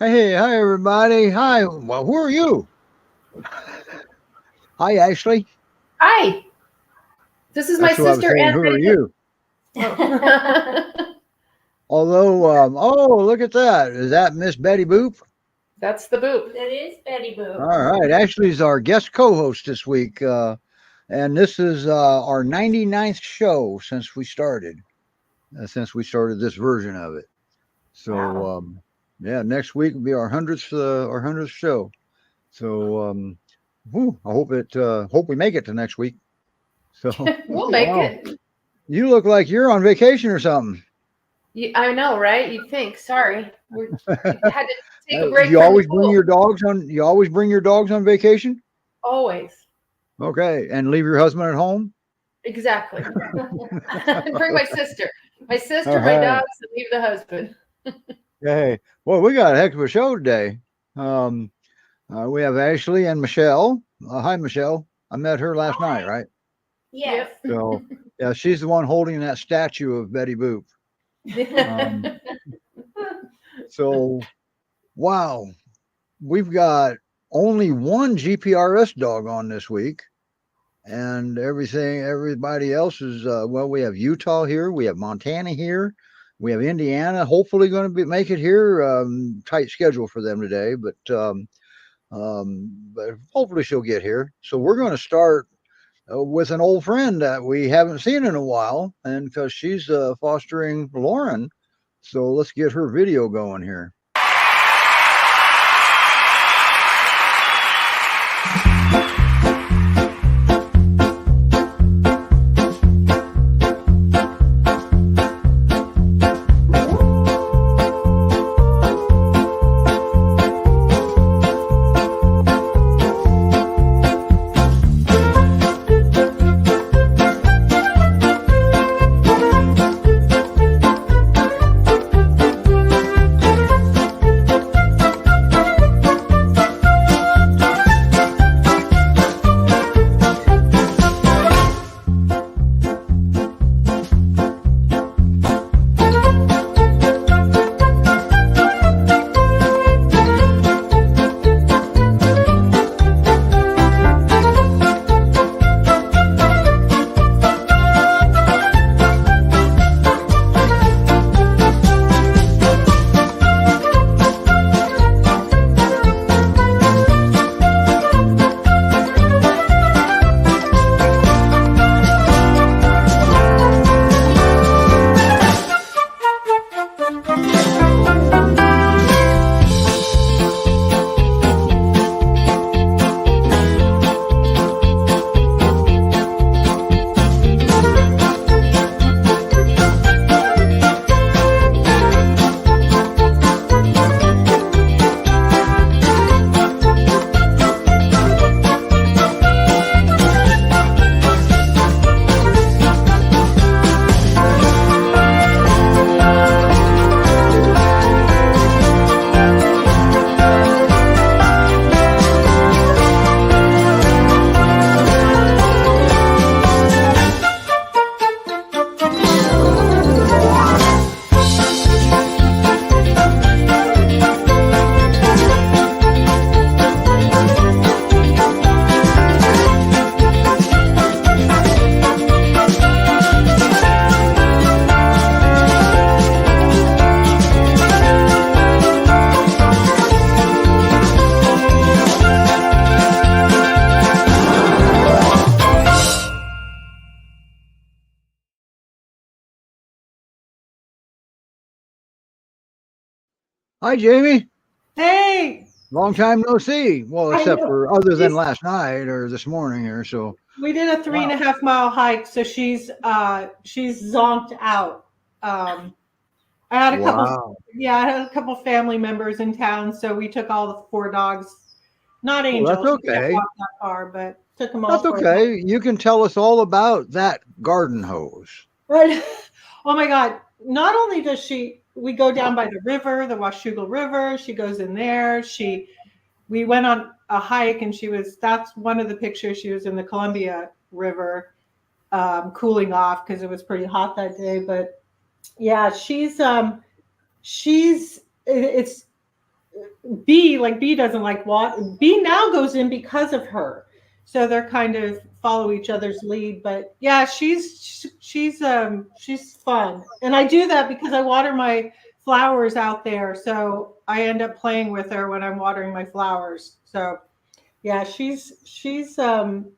Hey, hi everybody. Hi. Well, who are you? Hi, Ashley. Hi, this is my That's what I was sister saying. Aunt Who are Betty. you? Oh. Although, oh, look at that. Is that Miss Betty Boop? That's the boop. That is Betty All Boop. right. Ashley's our guest co-host this week, and this is our 99th show since we started this version of it. So, Wow. yeah, next week will be our 100th show. So, I hope we make it to next week. So, We'll make wow, it. you look like you're on vacation or something. I know, right? You'd think. Sorry, we had to take a break You from the always bring pool. your dogs on. You always bring your dogs on vacation. Always. Okay, and leave your husband at home. Exactly. Bring my All sister, my right. dogs, and leave the husband. Hey, well, we got a heck of a show today. Um, we have Ashley and Michelle. Hi, Michelle. I met her last night, Hi. right? Yes. So, yeah, she's the one holding that statue of Betty Boop. Um, Yep. so, wow, we've got only one GPRS dog on this week, and everybody else is well, we have Utah here, we have Montana here, we have Indiana hopefully going to make it here. Tight schedule for them today, but hopefully she'll get here. So we're going to start with an old friend that we haven't seen in a while, and because she's fostering Lauren, so let's get her video going here. Hi, Jamie. Hey, Long time no see. Well, I except know. for other than She's, last night or this morning or so. we did a three and Wow. a half mile hike, so she's zonked out. Um, I had a couple, Wow. yeah, I had a couple family members in town, so we took all the four dogs. Not Well, that's Angel, she can't okay. walk that far, but took them That's all for a okay. You can tell us all about that garden hose. hike. Oh my God! Not only does we go down by the river, the Washougal River. She goes in there. We went on a hike, and that's one of the pictures. She was in the Columbia River, cooling off because it was pretty hot that day. But yeah, she's it's B doesn't like water. B now goes in because of her. So they're kind of follow each other's lead. But yeah, she's fun. And I do that because I water my flowers out there. So I end up playing with her when I'm watering my flowers. So yeah, she's fun.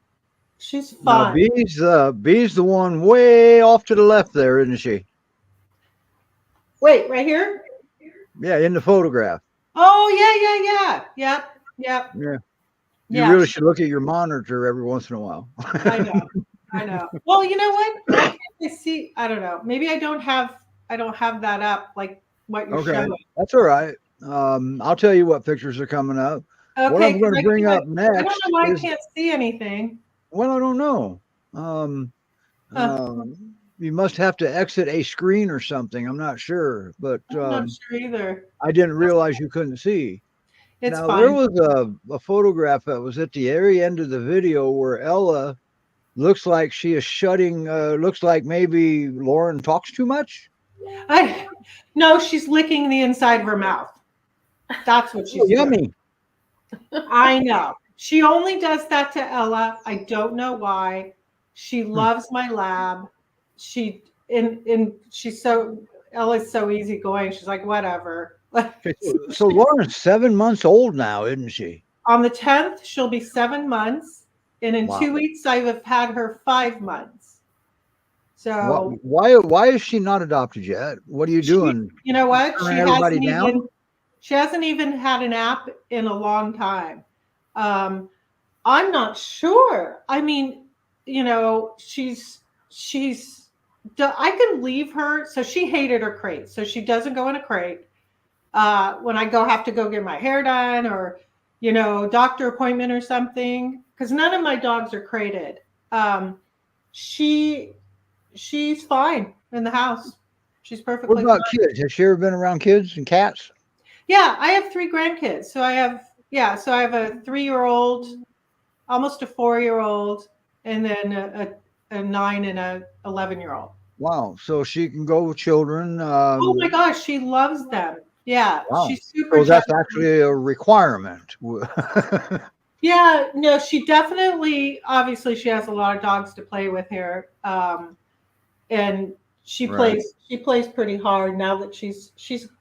Now, B's the one way off to the left there, isn't she? Wait, right here? Yeah, in the photograph. Oh yeah. Yeah. You Yeah. really should look at your monitor every once in a while. I know. Well, you know what? Why can't I see? I don't know. Maybe I don't have that up like what you're Okay, showing. that's all right. I'll tell you what pictures are coming up. Okay, What I'm going 'cause to bring up I don't know next why is, I can't see anything. well, I don't know. You must have to exit a screen or something. I'm not sure, but I'm not sure either. I didn't realize you couldn't see. It's Now, fine. there was a photograph that was at the very end of the video where Ella looks like she is shutting, looks like maybe Lauren talks too much. No, she's licking the inside of her mouth. That's what she's doing. Yummy. I know. She only does that to Ella. I don't know why. She loves my lab. Ella's so easygoing. She's like, whatever. So Lauren's 7 months old now, isn't she? On the 10th, she'll be 7 months. And in Wow. 2 weeks, I have had her 5 months. So why is she not adopted yet? What are you doing? You know what? Turning everybody down? She hasn't even had an app in a long time. I'm not sure. I mean, you know, I can leave her. So she hated her crate. So she doesn't go in a crate. When I have to go get my hair done or, you know, doctor appointment or something, because none of my dogs are crated. She's fine in the house. She's perfectly What about fine. kids? Has she ever been around kids and cats? Yeah, I have 3 grandkids. So I have a 3-year-old, almost a 4-year-old, and then a 9 and a 11-year-old. Wow. So she can go with children. Oh my gosh, she loves them. Yeah, Wow. she's super. So that's actually a requirement. Yeah, no, she definitely, obviously she has a lot of dogs to play with here. And she plays pretty hard now that she's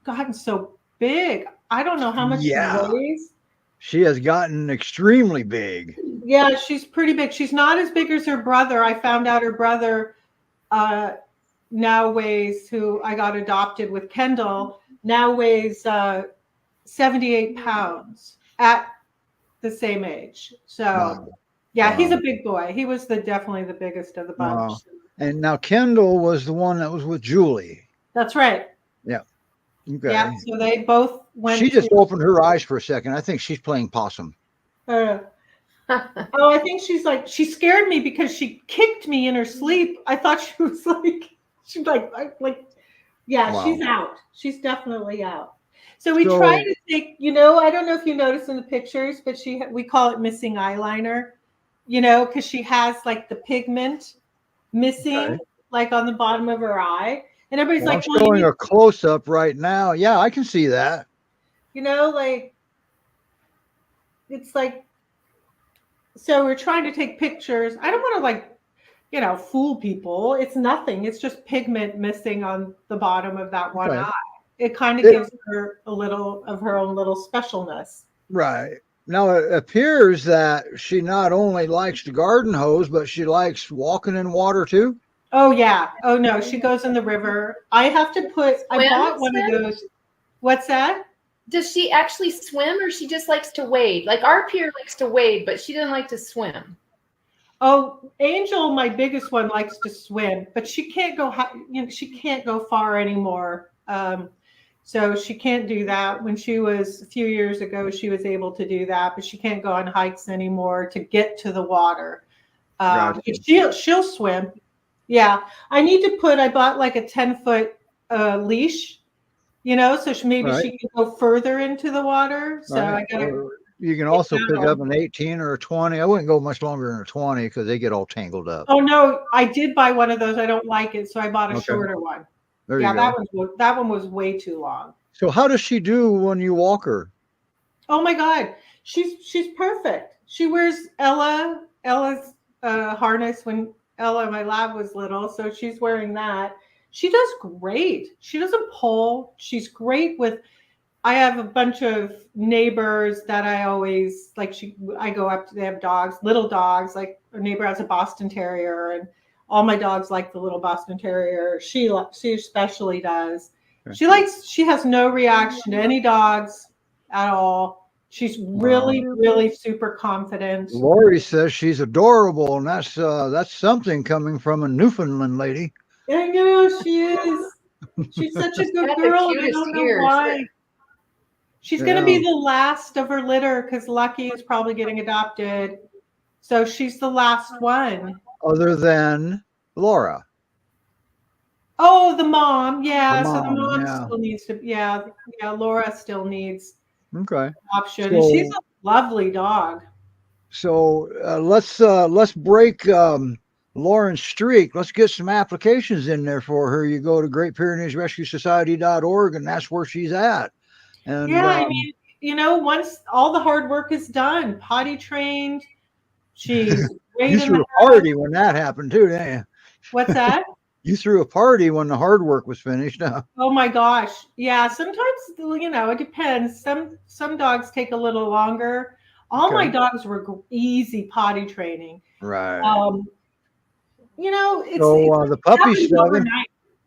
gotten so big. I don't know how much she weighs. She has gotten extremely big. Yeah, she's pretty big. She's not as big as her brother. I found out her brother now weighs, who I got adopted with Kendall, now weighs 78 pounds at the same age. So yeah, he's a big boy. He was definitely the biggest of the bunch. Wow. And now Kendall was the one that was with Julie. That's right. Yeah. Okay. Yeah. So they both went. She just opened her eyes for a second. I think she's playing possum. I think she scared me because she kicked me in her sleep. I thought she was yeah, wow. She's out. She's definitely out. So we try to take, you know, I don't know if you noticed in the pictures, but we call it missing eyeliner, you know, because she has like the pigment missing, like on the bottom of her eye. And everybody's like, I'm showing a close up right now. Yeah, I can see that. You know, like, it's like, so we're trying to take pictures. I don't want to, like, you know, fool people. It's nothing. It's just pigment missing on the bottom of that one eye. It kind of gives her a little of her own little specialness. Right. Now, it appears that she not only likes the garden hose, but she likes walking in water too. Oh, yeah. Oh, no. She goes in the river. I bought one of those. What's that? Does she actually swim or she just likes to wade? Like our Pier likes to wade, but she doesn't like to swim. Oh, Angel, my biggest one, likes to swim, but she can't go. She can't go far anymore. So she can't do that. When she was a few years ago, she was able to do that, but she can't go on hikes anymore to get to the water. She'll swim. Yeah, I bought like a 10-foot leash, you know, so she can go further into the water. So I got to. You can also pick up an 18 or a 20. I wouldn't go much longer than a 20 because they get all tangled up. Oh no, I did buy one of those. I don't like it, so I bought a shorter one. That one was way too long. So how does she do when you walk her? Oh my God, she's perfect. She wears Ella's harness when Ella, my lab, was little, so she's wearing that. She does great. She doesn't pull. She's great with. I have a bunch of neighbors that I always like. I go up to. They have dogs, little dogs. Like a neighbor has a Boston Terrier, and all my dogs like the little Boston Terrier. She especially does. She has no reaction to any dogs at all. She's really, really super confident. Lori says she's adorable, and that's something coming from a Newfoundland lady. I know she is. She's such a good girl. I don't know why. She's going to be the last of her litter because Lucky is probably getting adopted. So she's the last one. Other than Laura. Oh, the mom. Yeah. So the mom still needs to. Yeah. Laura still needs adoption. So, and she's a lovely dog. So let's break Lauren's streak. Let's get some applications in there for her. You go to GreatPyreneesRescueSociety.org, and that's where she's at. And, yeah, I mean, once all the hard work is done, potty trained, she's you threw a party when that happened too, didn't you? What's that? You threw a party when the hard work was finished. Oh my gosh. Yeah, sometimes it depends. Some dogs take a little longer. All my dogs were easy potty training. Right. It's the puppy stuff.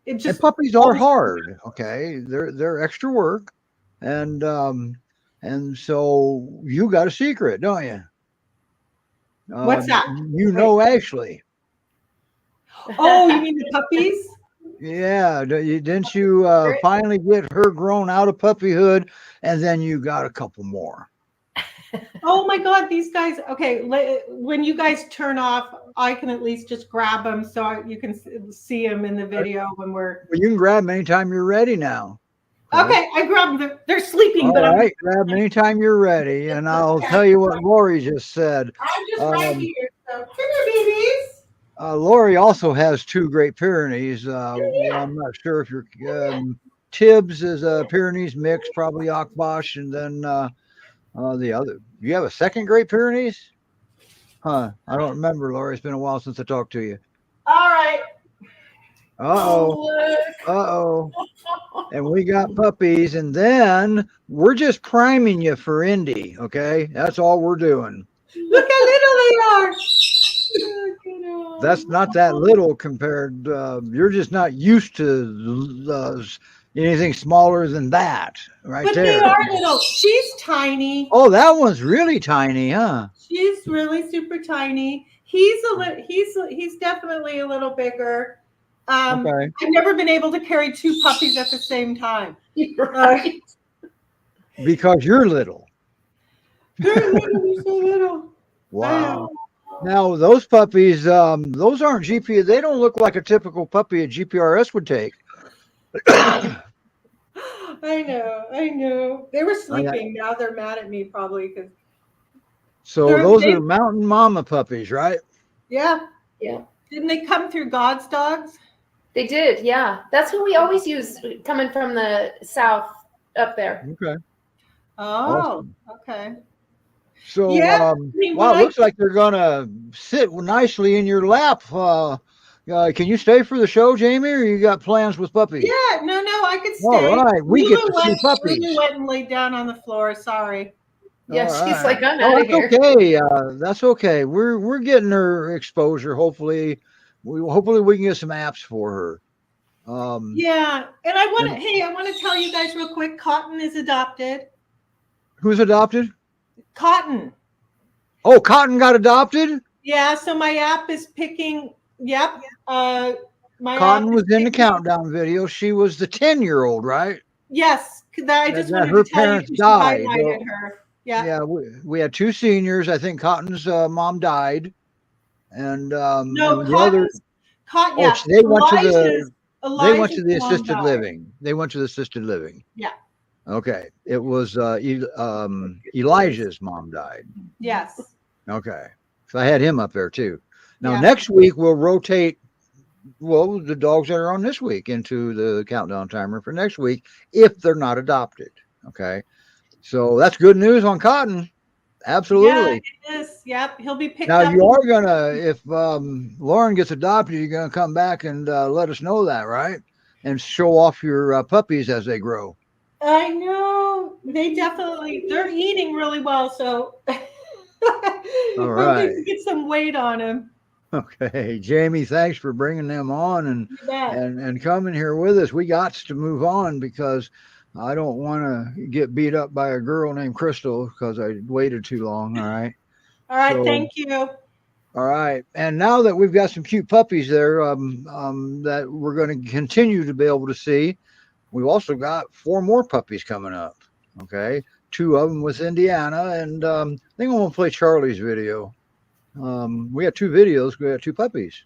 And puppies are hard. Okay, they're extra work. And so you got a secret, don't you? What's that? Ashley. Oh, you mean the puppies? Yeah. Didn't you finally get her grown out of puppyhood, and then you got a couple more? Oh my God, these guys. Okay, when you guys turn off, I can at least just grab them so you can see them in the video when we're. Well, you can grab them anytime you're ready now. Okay, I grabbed them. They're sleeping. All right, grab them anytime you're ready, and I'll tell you what Lori just said. I'm just right here. So come here, babies. Lori also has 2 Great Pyrenees. I'm not sure if you're Tibbs is a Pyrenees mix, probably Akbash, and then the other. You have a second Great Pyrenees? Huh? I don't remember, Lori. It's been a while since I talked to you. All right. Uh-oh. And we got puppies, and then we're just priming you for Indy, okay? That's all we're doing. Look how little they are. That's not that little compared. You're just not used to anything smaller than that, right? But they are little. She's tiny. Oh, that one's really tiny, huh? She's really super tiny. He's definitely a little bigger. I've never been able to carry 2 puppies at the same time. Right. Because you're little. You're so little. Wow. Now those puppies, those aren't GP. They don't look like a typical puppy a GPRS would take. I know. They were sleeping. Now they're mad at me probably because. So those are mountain mama puppies, right? Yeah. Didn't they come through God's dogs? They did, yeah. That's what we always use coming from the south up there. Okay. Oh, awesome. Okay. So, it looks like they're gonna sit nicely in your lap. Can you stay for the show, Jamie, or you got plans with puppies? Yeah, no, I could stay. All right, we get to see puppies. Lulu went and laid down on the floor. Sorry. Yeah, she's like, I'm out of here. Okay. That's okay. We're getting her exposure. Hopefully we can get some apps for her. Yeah, and I want to tell you guys real quick. Cotton is adopted. Who's adopted? Cotton. Oh, Cotton got adopted? Yeah, so my app is picking. Yep. Cotton was in the countdown video. She was the 10-year-old, right? Yes. I just wanted her to tell parents you died. highlighted her. Yeah. We had 2 seniors. I think Cotton's mom died, and no, and the other. Cotton. Yeah. They went to the assisted died. living. They went to the assisted living. Yeah. Okay. It was Elijah's mom died. Yes. Okay. So I had him up there too. Now next week we'll rotate the dogs that are on this week into the countdown timer for next week if they're not adopted. Okay. So that's good news on Cotton. Absolutely. Yeah, it is. Yep, he'll be picked Now up. you are gonna, if Lauren gets adopted, you're gonna come back and let us know that, right? And show off your puppies as they grow. I know they're eating really well, so All right. get some weight on him. Okay, Jamie, thanks for bringing them on and You bet. and coming here with us. We got to move on because I don't want to get beat up by a girl named Crystal because I waited too long. All right. All right, So- thank you. All right. And now that we've got some cute puppies there that we're going to continue to be able to see, we've also got 4 more puppies coming up. Okay. 2 of them with Indiana. And I think I'm going to play Charlie's video. We got 2 videos. We got 2 puppies.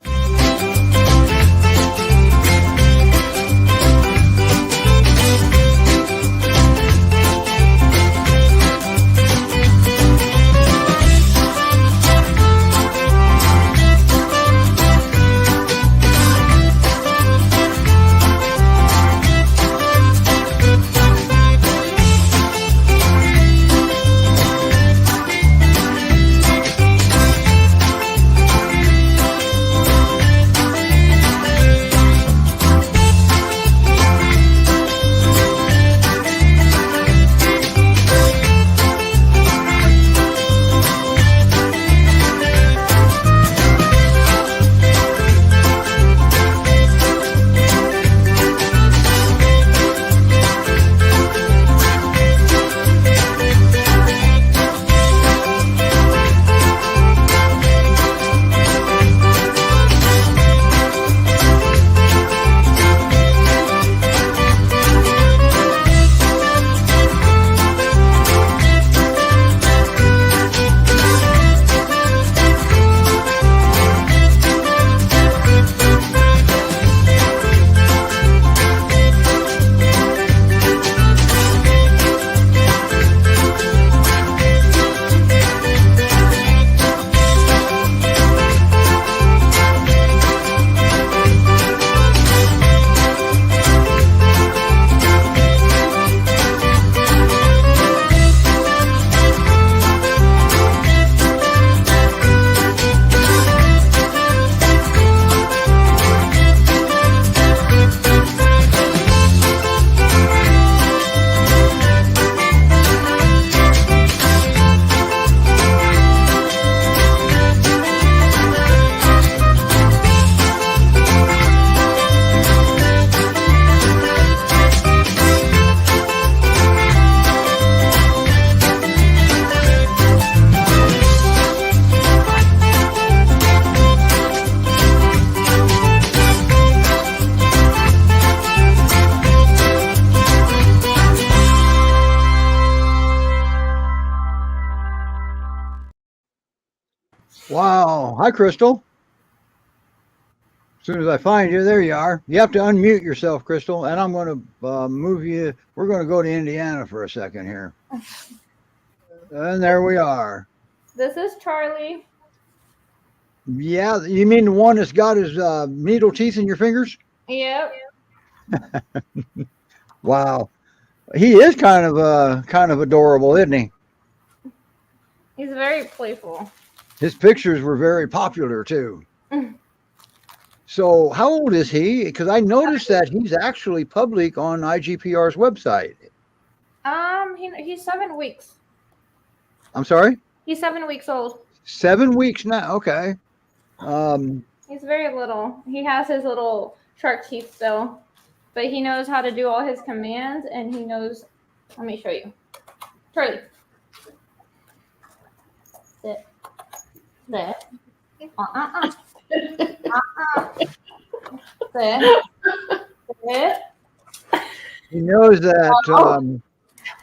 Wow. Hi, Crystal. As soon as I find you, there you are. You have to unmute yourself, Crystal, and I'm going to move you. We're going to go to Indiana for a second here. And there we are. This is Charlie. Yeah, you mean the one that's got his needle teeth in your fingers? Yep. Wow. He is kind of adorable, isn't he? He's very playful. His pictures were very popular too. So how old is he? Because I noticed that he's actually public on IGPR's website. He's 7 weeks. I'm sorry? He's 7 weeks old. 7 weeks now. Okay. He's very little. He has his little shark teeth still, but he knows how to do all his commands, and he knows. Let me show you, Charlie. Sit. Sit. Sit. Sit. He knows that.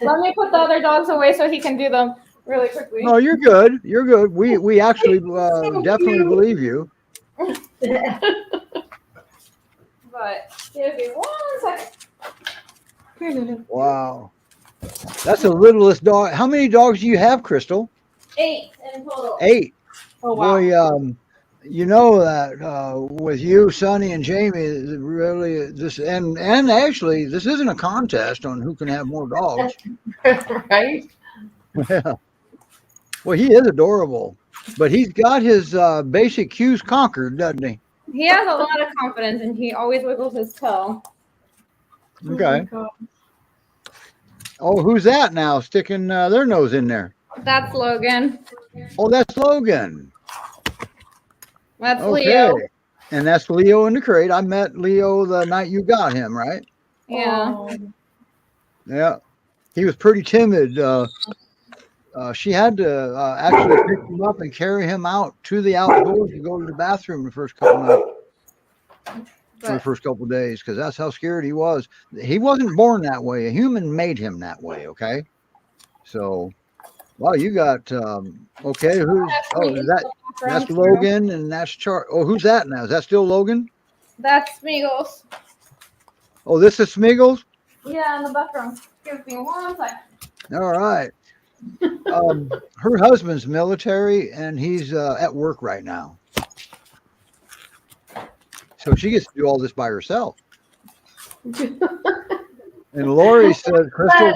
Let me put the other dogs away so he can do them really quickly. No, you're good. You're good. We actually definitely believe you. But give me 1 second. Here, Lulu. Wow. That's the littlest dog. How many dogs do you have, Crystal? 8 in total. 8. Oh wow. Boy, You know that with you, Sonny, and Jamie, really this and actually this isn't a contest on who can have more dogs. Right? Well, he is adorable, but he's got his basic cues conquered, doesn't he? He has a lot of confidence, and he always wiggles his toe. Okay. Oh my God. Oh, who's that now? Sticking their nose in there. That's Logan. Oh, that's Logan. That's Okay. Leo. And that's Leo in the crate. I met Leo the night you got him, right? Yeah. Oh. Yeah. He was pretty timid. She had to actually pick him up and carry him out to the outdoors to go to the bathroom the first couple nights, for the But first couple of days, because that's how scared he was. He wasn't born that way. A human made him that way. Okay. So, wow, you got okay. Who's that's Logan and that's Oh, who's that now? Is that still Logan? That's Smeagol's. Oh, this is Smeagol's. Yeah, in the bathroom. Give me 1 second. All right. Her husband's military and he's at work right now. So she gets to do all this by herself. And Lori says,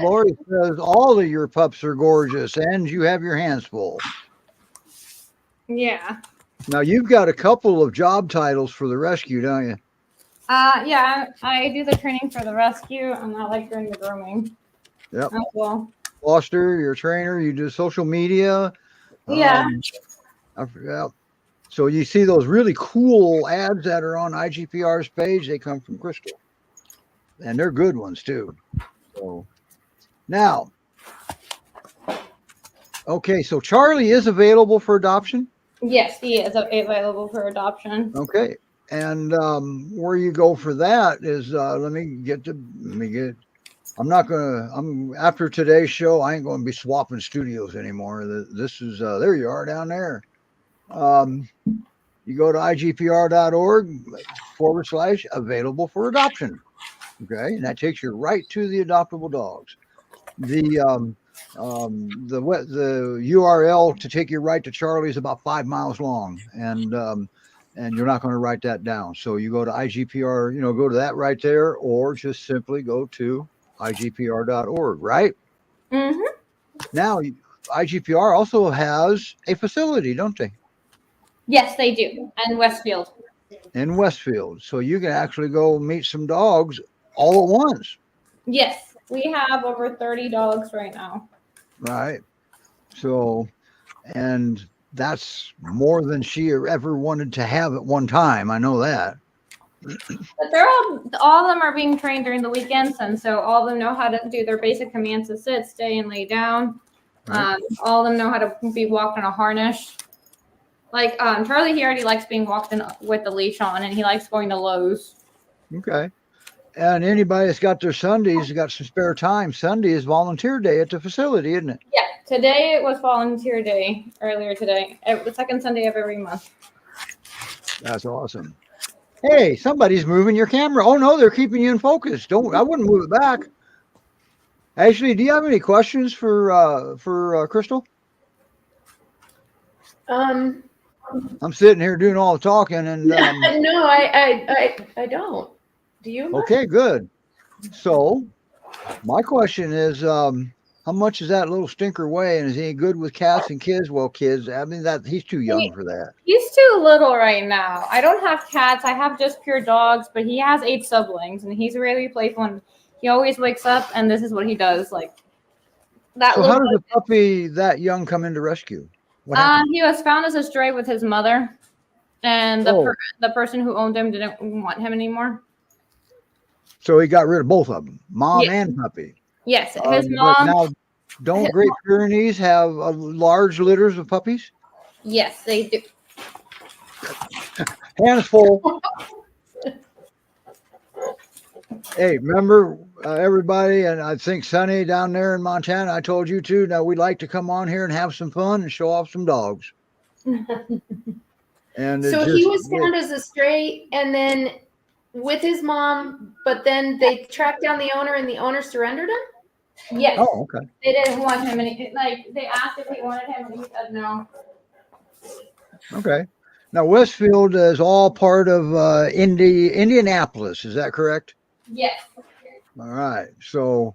Lori says, all of your pups are gorgeous and you have your hands full. Yeah. Now you've got a couple of job titles for the rescue, don't you? Yeah, I do the training for the rescue, and I like doing the grooming. Yep. As well. Foster, you're a trainer, you do social media. Yeah. I forgot. So you see those really cool ads that are on IGPR's page, they come from Crystal. And they're good ones too. So now, okay, so Charlie is available for adoption. Yes, he is available for adoption. Okay. And where you go for that is I'm after today's show, I ain't gonna be swapping studios anymore. This is there you are down there. You go to igpr.org/available for adoption. Okay, and that takes you right to the adoptable dogs. The URL to take you right to Charlie is about 5 miles long, and you're not going to write that down. So you go to IGPR, go to that right there, or just simply go to igpr.org, right? Mm-hmm. Now, IGPR also has a facility, don't they? Yes, they do. And Westfield. In Westfield. So you can actually go meet some dogs all at once. Yes, we have over 30 dogs right now. Right. So, and that's more than she ever wanted to have at one time. I know that. But they're all of them are being trained during the weekends, and so all of them know how to do their basic commands to sit, stay, and lay down. Right. All of them know how to be walked in a harness. Like Charlie, he already likes being walked in with the leash on, and he likes going to Lowe's. Okay. And anybody that's got their Sundays, got some spare time, Sunday is volunteer day at the facility, isn't it? Yeah, today it was volunteer day, earlier today, the second Sunday of every month. That's awesome. Hey, somebody's moving your camera. Oh no, they're keeping you in focus. I wouldn't move it back. Ashley, do you have any questions for Crystal? I'm sitting here doing all the talking, and no, I don't. Do you? Okay, good. So, my question is, how much does that little stinker weigh, and is he good with cats and kids? Well, kids, I mean he's too young for that. He's too little right now. I don't have cats. I have just pure dogs, but he has 8 siblings, and he's really playful. And he always wakes up, and this is what he does. Like that. So, how does a puppy that young come into rescue? What happened? He was found as a stray with his mother, and the person who owned him didn't want him anymore. So he got rid of both of them, mom and puppy. Yes, his mom. Now, don't Great Pyrenees have large litters of puppies? Yes, they do. Hands full. Hey, remember everybody, and I think Sonny down there in Montana, I told you too, now we'd like to come on here and have some fun and show off some dogs. And So he was found as a stray and then with his mom, but then they tracked down the owner and the owner surrendered him? Yes. Oh, okay. They didn't want him, and they asked if he wanted him, and he said no. Okay. Now Westfield is all part of Indianapolis. Is that correct? Yes. All right. So,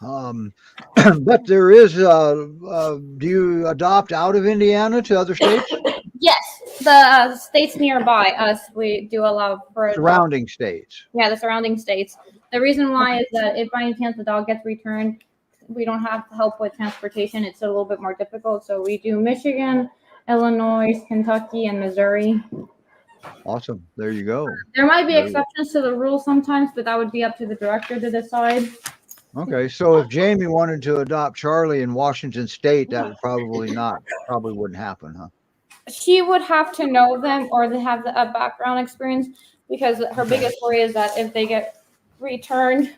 but there is. Do you adopt out of Indiana to other states? Yes. The states nearby us, we do allow for Surrounding states. Yeah, the surrounding states. The reason why is that if by any chance the dog gets returned, we don't have help with transportation. It's a little bit more difficult. So we do Michigan, Illinois, Kentucky, and Missouri. Awesome. There you go. There might be exceptions to the rule sometimes, but that would be up to the director to decide. Okay. So if Jamie wanted to adopt Charlie in Washington State, that would probably wouldn't happen, huh? She would have to know them or they have a background experience because her biggest worry is that if they get returned.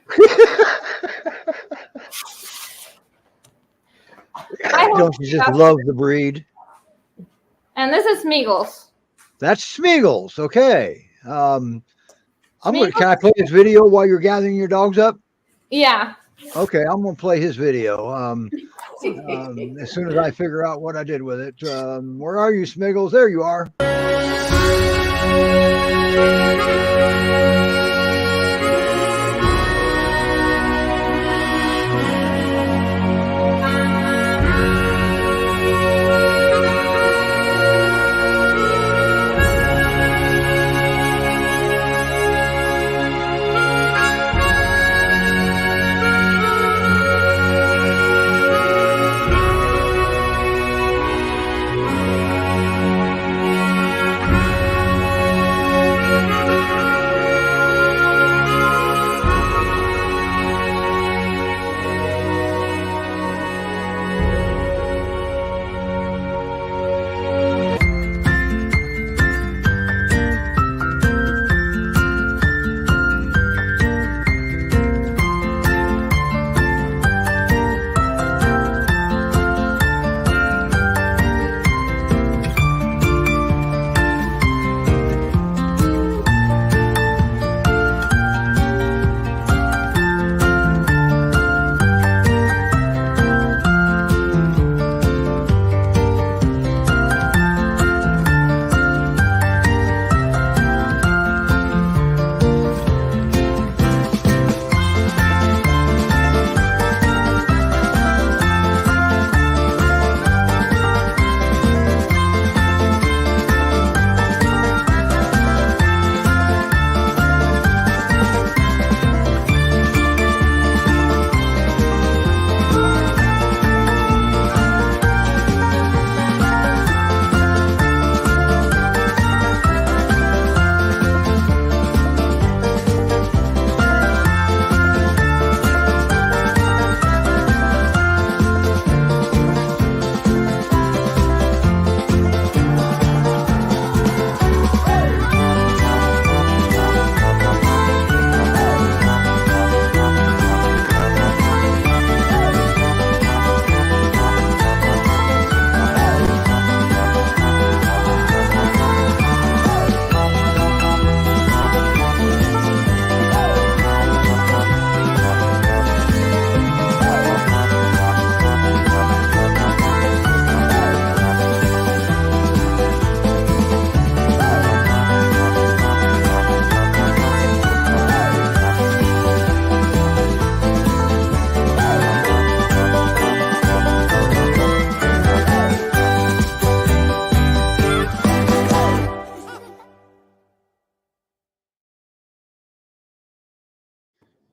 Don't you just love the breed? And this is Smeagol's. That's Smeagol's. Okay. Can I play this video while you're gathering your dogs up? Yeah. Okay, I'm gonna play his video. As soon as I figure out what I did with it. Where are you, Smeagol's? There you are.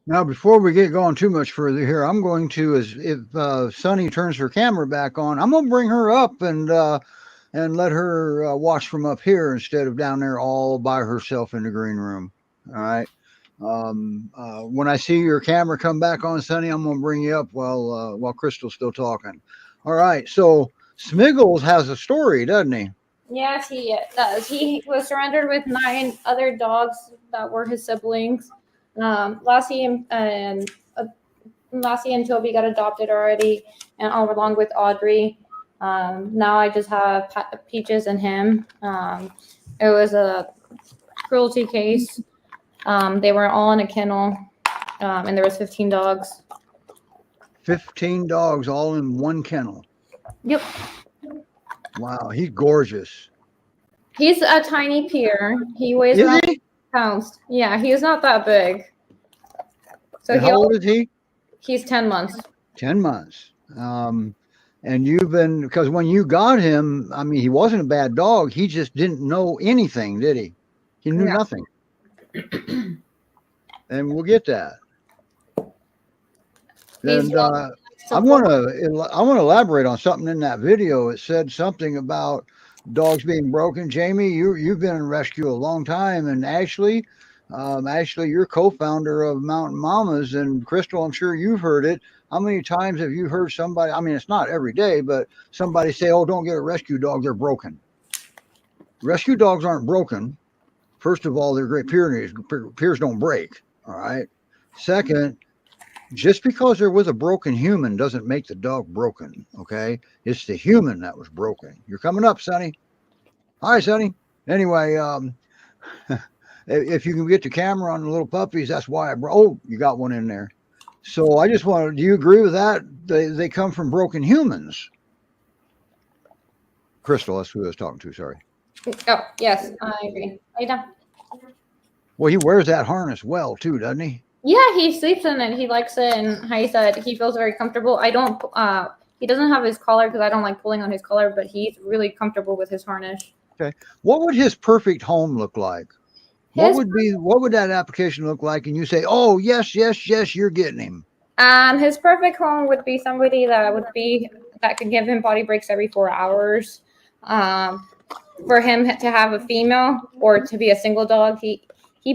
Now, before we get going too much further here, I'm going to, if Sunny turns her camera back on, I'm going to bring her up and let her watch from up here instead of down there all by herself in the green room. All right. When I see your camera come back on, Sunny, I'm going to bring you up while Crystal's still talking. All right. So Smeagol's has a story, doesn't he? Yes, he does. He was surrendered with 9 other dogs that were his siblings. Lassie and Toby got adopted already, and all along with Audrey. Now I just have Peaches and him. It was a cruelty case. They were all in a kennel, and there was 15 dogs. 15 dogs all in one kennel. Yep. Wow, he's gorgeous. He's a tiny peer. He weighs Is around he? pounds. Yeah, he's not that big. So And how old is he? he's 10 months. 10 months. And you've been, because when you got him, I mean, he wasn't a bad dog. He just didn't know anything, did he? He knew Yeah. nothing. And we'll get that. He's And well I want to elaborate on something in that video. It said something about dogs being broken. Jamie, you've been in rescue a long time, and Ashley, you're co-founder of Mountain Mamas, and Crystal, I'm sure you've heard it. How many times have you heard somebody? I mean, it's not every day, but somebody say, "Oh, don't get a rescue dog; they're broken." Rescue dogs aren't broken. First of all, they're Great Pyrenees. Pyrenees don't break. All right. Second, just because there was a broken human doesn't make the dog broken. Okay, it's the human that was broken. You're coming up, Sonny. All right, Sonny. Anyway, if you can get the camera on the little puppies, that's why oh, you got one in there. So I just wanted, do you agree with that? They come from broken humans. Crystal, that's who I was talking to. Sorry. Oh, yes, I agree. Lay down. Well, he wears that harness well too, doesn't he? Yeah, he sleeps in it. He likes it, and he said he feels very comfortable. I don't. He doesn't have his collar because I don't like pulling on his collar, but he's really comfortable with his harness. Okay. What would his perfect home look like? What would that application look like? And you say, "Oh, yes, yes, yes, you're getting him." His perfect home would be somebody that could give him potty breaks every 4 hours. For him to have a female or to be a single dog, he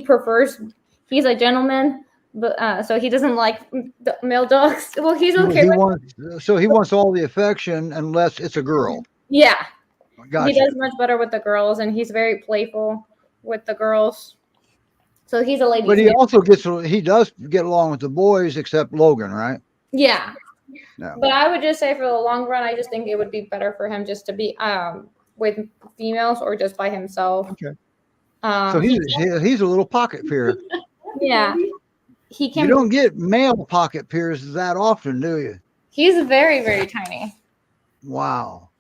prefers. He's a gentleman, but so he doesn't like the male dogs. Well, he's okay. He wants all the affection unless it's a girl. Yeah, Gotcha. He does much better with the girls, and he's very playful with the girls. So he's a lady. But he does get along with the boys, except Logan, right? Yeah. No. But I would just say for the long run, I just think it would be better for him just to be with females or just by himself. Okay. So he's a little pocket peer. Yeah. He can. You don't get male pocket peers that often, do you? He's very, very tiny. Wow.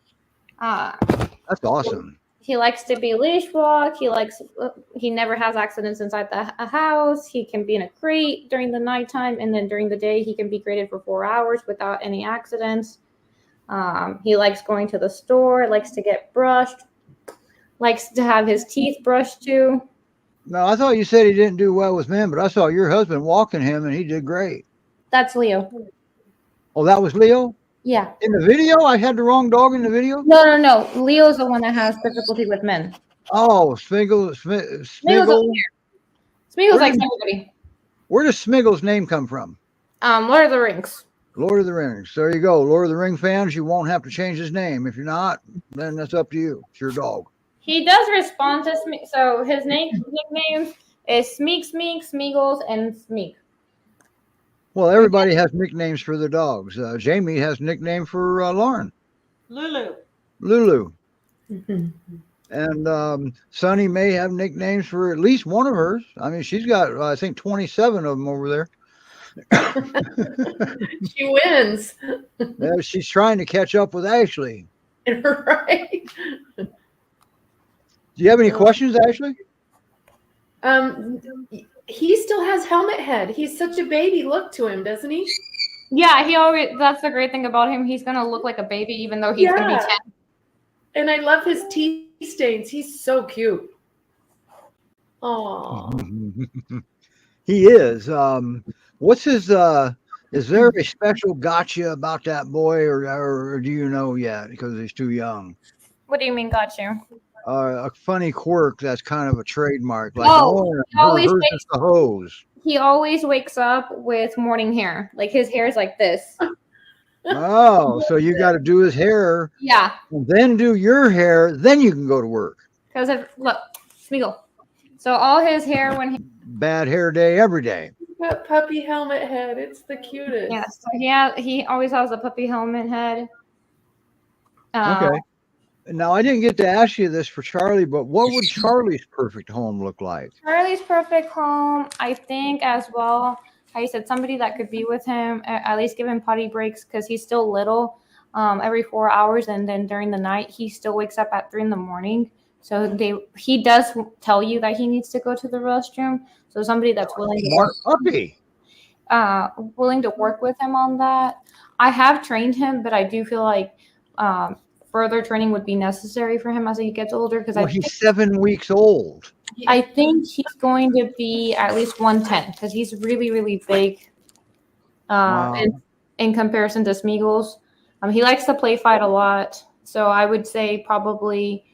That's awesome. He likes to be leash walk. He never has accidents inside a house. He can be in a crate during the nighttime, and then during the day he can be graded for 4 hours without any accidents. He likes going to the store, likes to get brushed, likes to have his teeth brushed too. No, I thought you said he didn't do well with men, but I saw your husband walking him and he did great. That's Leo. Oh, that was Leo? Yeah. In the video? I had the wrong dog in the video? No. Leo's the one that has difficulty with men. Oh, Smiggle. Smeagol's like everybody. Where does Smiggle's name come from? Lord of the Rings. Lord of the Rings. There you go. Lord of the Ring fans, you won't have to change his name. If you're not, then that's up to you. It's your dog. He does respond to Smeek. So his nicknames is Smeek, Smeagles, and Smeek. Well, everybody has nicknames for their dogs. Jamie has a nickname for Lauren. Lulu. And Sonny may have nicknames for at least one of hers. I mean, she's got, I think, 27 of them over there. She wins. She's trying to catch up with Ashley. Right. Do you have any questions, Ashley? He still has helmet head. He's such a baby look to him, doesn't he? Yeah, that's the great thing about him. He's gonna look like a baby, even though he's gonna be 10. And I love his tea stains. He's so cute. Oh. He is. What's his? Is there a special gotcha about that boy, or do you know yet because he's too young? What do you mean, got you? A funny quirk that's kind of a trademark. Like, the hose. He always wakes up with morning hair. Like his hair is like this. Oh, so you got to do his hair. Yeah. And then do your hair. Then you can go to work. Because look, Smeagol. So all his hair bad hair day every day. That puppy helmet head. It's the cutest. Yeah. So he always has a puppy helmet head. Okay. Now, I didn't get to ask you this for Charlie, but what would Charlie's perfect home look like? Charlie's perfect home, I think, as well. I said somebody that could be with him, at least give him potty breaks because he's still little, every 4 hours. And then during the night, he still wakes up at 3 a.m. So he does tell you that he needs to go to the restroom. So somebody that's willing to Smart puppy. willing to work with him on that. I have trained him, but I do feel like further training would be necessary for him as he gets older because Well, he's 7 weeks old. I think he's going to be at least 110 because he's really, really big Wow. in comparison to Smeagol's. He likes to play fight a lot. So I would say probably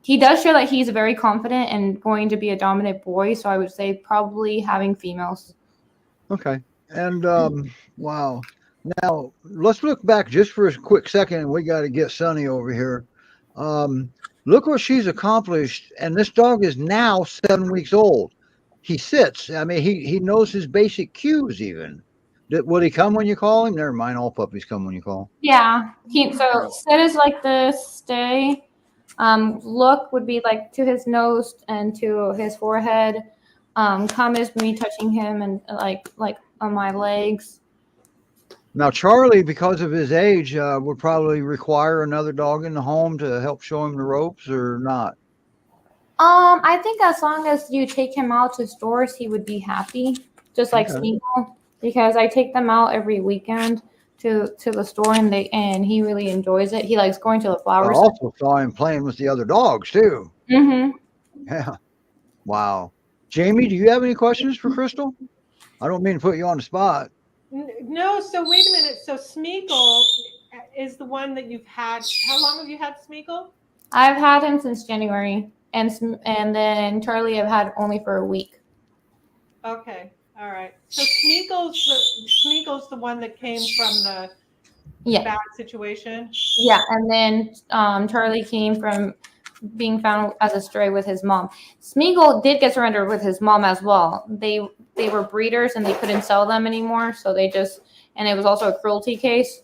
he does show that he's very confident and going to be a dominant boy. So I would say probably having females. Okay. And wow. Now let's look back just for a quick second. We got to get Sunny over here. Look what she's accomplished. And this dog is now 7 weeks old. He sits. I mean, he knows his basic cues even. Will he come when you call him? Never mind. All puppies come when you call. Yeah. So sit is like this, stay. Look would be like to his nose and to his forehead. Come is me touching him and like on my legs. Now, Charlie, because of his age, would probably require another dog in the home to help show him the ropes or not. I think as long as you take him out to stores, he would be happy, just like Okay. Smeagol, because I take them out every weekend to the store and he really enjoys it. He likes going to the I flower also saw him playing with the other dogs too. Mm-hmm. Yeah. Wow. Jamie, do you have any questions for Crystal? I don't mean to put you on the spot. No, so wait a minute. So Smeagol is the one that you've had. How long have you had Smeagol? I've had him since January, and then Charlie I've had only for a week. Okay, all right. So Smeagol's the one that came from the Yeah. bad situation. Yeah, and then Charlie came from being found as a stray with his mom. Smeagol did get surrendered with his mom as well. They were breeders and they couldn't sell them anymore, so they just, and it was also a cruelty case.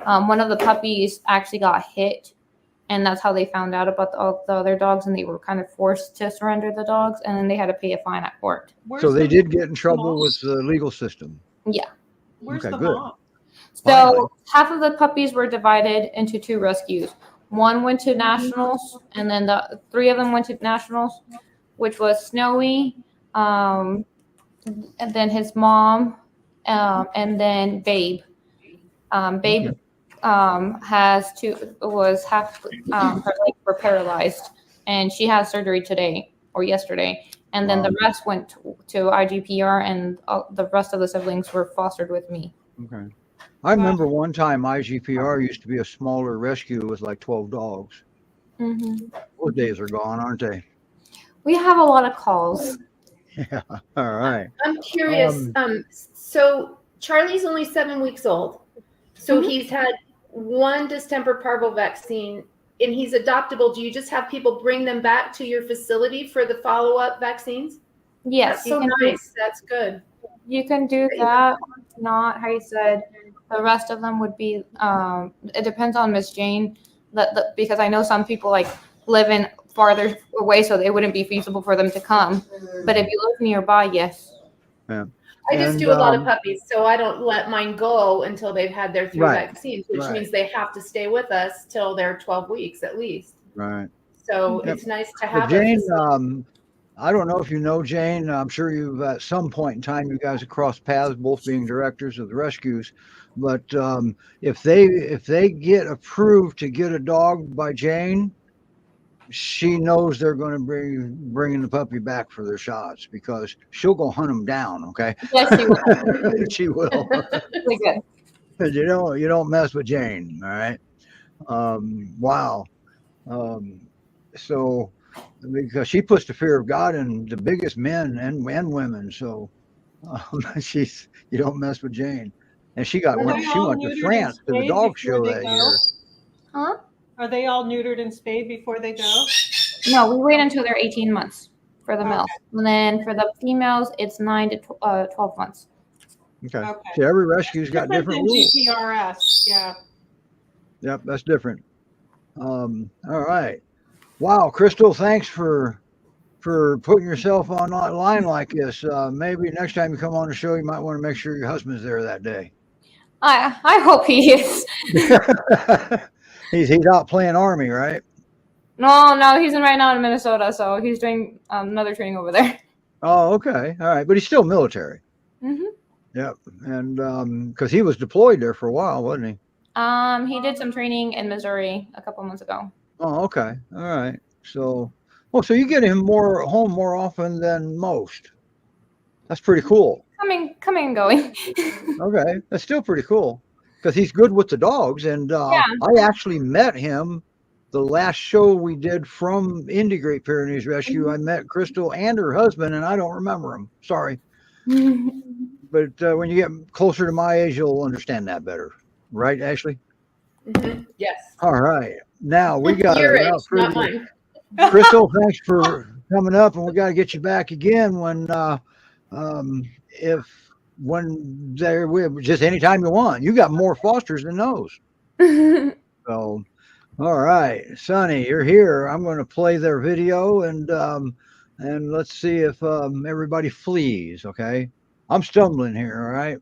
One of the puppies actually got hit, and that's how they found out about the other dogs, and they were kind of forced to surrender the dogs, and then they had to pay a fine at court. So they the did get in trouble mom? with the legal system. Where's Okay, the good. mom? So Finally. half of the puppies were divided into 2 rescues. One went to nationals, and then the 3 of them went to nationals, which was Snowy, and then his mom, and then Babe. Babe was half her legs were paralyzed, and she had surgery today or yesterday. And then Wow. the rest went to IGPR, and the rest of the siblings were fostered with me. Okay. I remember one time IGPR used to be a smaller rescue with like 12 dogs. Mm-hmm. Those days are gone, aren't they? We have a lot of calls. Yeah. All right. I'm curious. So Charlie's only 7 weeks old. So he's had 1 distemper parvo vaccine and he's adoptable. Do you just have people bring them back to your facility for the follow-up vaccines? Yes, That's so nice. That's good. You can do that. Not how you said. The rest of them would be. It depends on Miss Jane. Because I know some people like live in farther away, so it wouldn't be feasible for them to come. But if you live nearby, yes. Yeah. I just And, do a lot of puppies, so I don't let mine go until they've had their 3 Right. vaccines, which Right. means they have to stay with us till they're 12 weeks at least. Right. So Yep. it's nice to But have Jane, a I don't know if you know Jane. I'm sure you've at some point in time you guys have crossed paths, both being directors of the rescues. But if they get approved to get a dog by Jane, she knows they're going to bringing the puppy back for their shots because she'll go hunt them down. Okay, Yes, you will. she will. Really good. You don't mess with Jane. All right. Wow. So because she puts the fear of God in the biggest men and women, so you don't mess with Jane. And she Are they went all to neutered and France to the spayed dog before show they that go? year. Huh? Are they all neutered and spayed before they go? No, we wait until they're 18 months for the Okay. males, and then for the females, it's 9 to 12 months. Okay. Okay. See, every rescue's got different than rules. GPRS, yeah. Yep, that's different. All right. Wow, Crystal, thanks for putting yourself on line like this. Maybe next time you come on the show, you might want to make sure your husband's there that day. I hope he is. he's out playing army, right? No, he's right now in Minnesota, so he's doing another training over there. Oh, okay. All right. But he's still military. hmm Yep. And because he was deployed there for a while, wasn't he? He did some training in Missouri a couple months ago. Oh, okay. All right. So, so you get him home more often than most. That's pretty cool. Coming and going. Okay. That's still pretty cool because he's good with the dogs. And I actually met him the last show we did from Indie Great Pyrenees Rescue. I met Crystal and her husband, and I don't remember him. Sorry. But when you get closer to my age, you'll understand that better. Right, Ashley? Yes. All right. Now we got Your age, not mine. Crystal, thanks for coming up, and we got to get you back again when just anytime you want. You got more fosters than those. So, all right, Sonny, you're here. I'm going to play their video and let's see if everybody flees. Okay, I'm stumbling here. All right,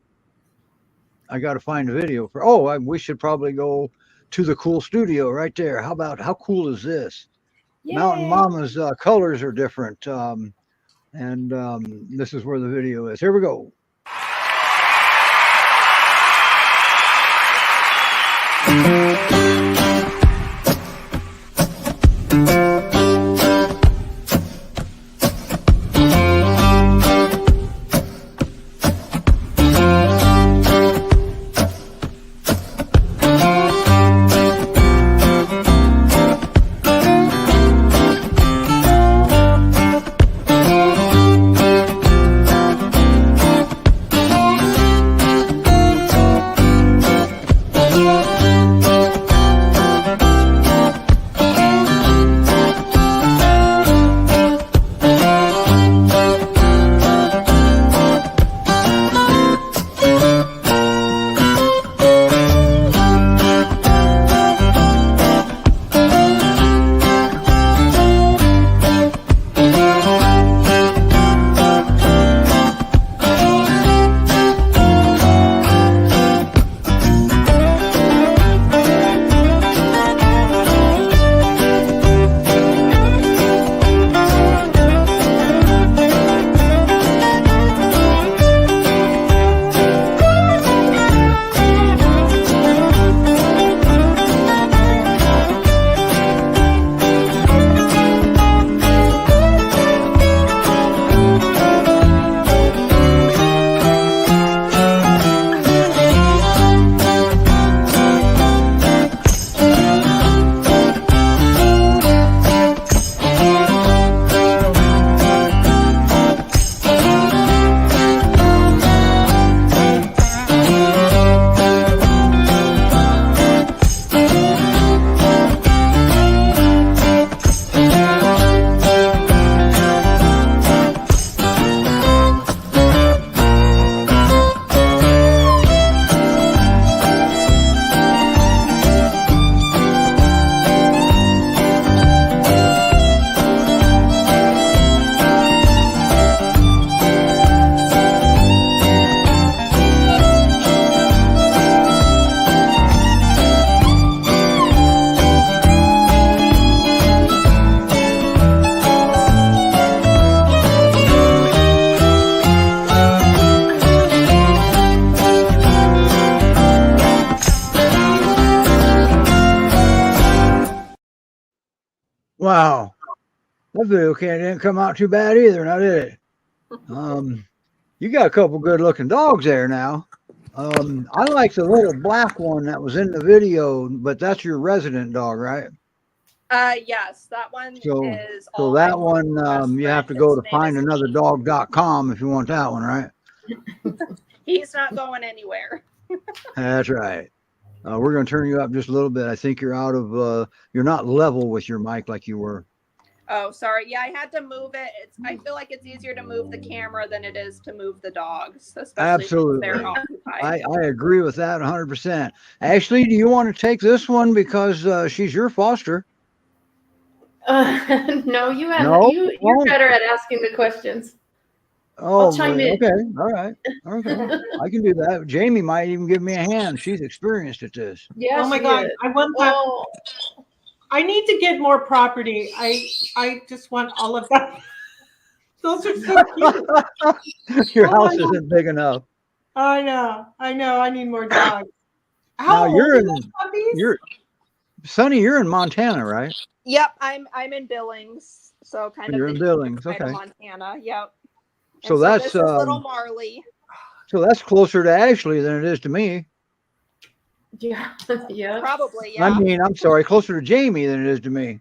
I got to find a video for. Oh, we should probably go to the cool studio right there. How cool is this? Yay. Mountain Mama's colors are different. And this is where the video is. Here we go. Wow, that video didn't come out too bad either, now did it? You got a couple good-looking dogs there now. I like the little black one that was in the video, but that's your resident dog, right? Yes, that one is. So that one, you have to go to findanother.com if you want that one, right? He's not going anywhere. That's right. We're going to turn you up just a little bit. I think you're you're not level with your mic like you were. Oh, sorry. Yeah, I had to move it. I feel like it's easier to move the camera than it is to move the dogs. Absolutely. They're occupied. I agree with that 100%. Ashley, do you want to take this one because she's your foster? No, you have. No? You're better at asking the questions. Oh, I'll chime in. Okay. All right. Okay. I can do that. Jamie might even give me a hand. She's experienced at this. Yeah. Oh my God. I need to get more property. I just want all of that. Those are so cute. Your Oh my house God. isn't big enough. I know. I need more dogs. Now How old you're are in those puppies? you're Sonny, you're in Montana, right? Yep, I'm in Billings, so kind of You're the in eastern Billings, side of okay. Montana. Yep. So And so that's this is little Marley. so that's closer to Ashley than it is to me. Yeah. Yeah. Probably, I yeah. mean, I'm sorry, closer to Jamie than it is to me.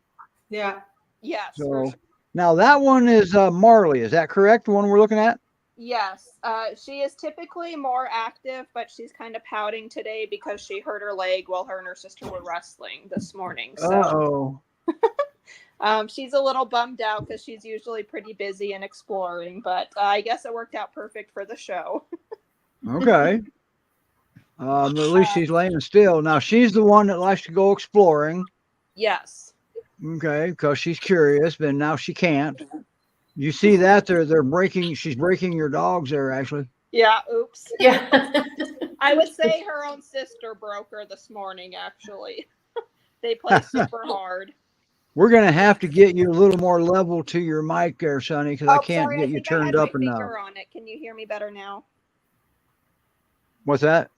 Yeah. Yes, for So sure. now that one is Marley. Is that correct? The one we're looking at? Yes. She is typically more active, but she's kind of pouting today because she hurt her leg while her and her sister were wrestling this morning. So she's a little bummed out because she's usually pretty busy and exploring, but I guess it worked out perfect for the show. Okay. At least she's laying still. Now she's the one that likes to go exploring. Yes. Okay, because she's curious, but now she can't. You see that they're breaking. She's breaking your dogs there, Ashley. Yeah. Oops. Yeah. I would say her own sister broke her this morning, actually. They play super hard. We're gonna have to get you a little more level to your mic there, Sonny, because I Oh, can't sorry. get I you think I had turned my up enough. finger on it. Can you hear me better now? What's that?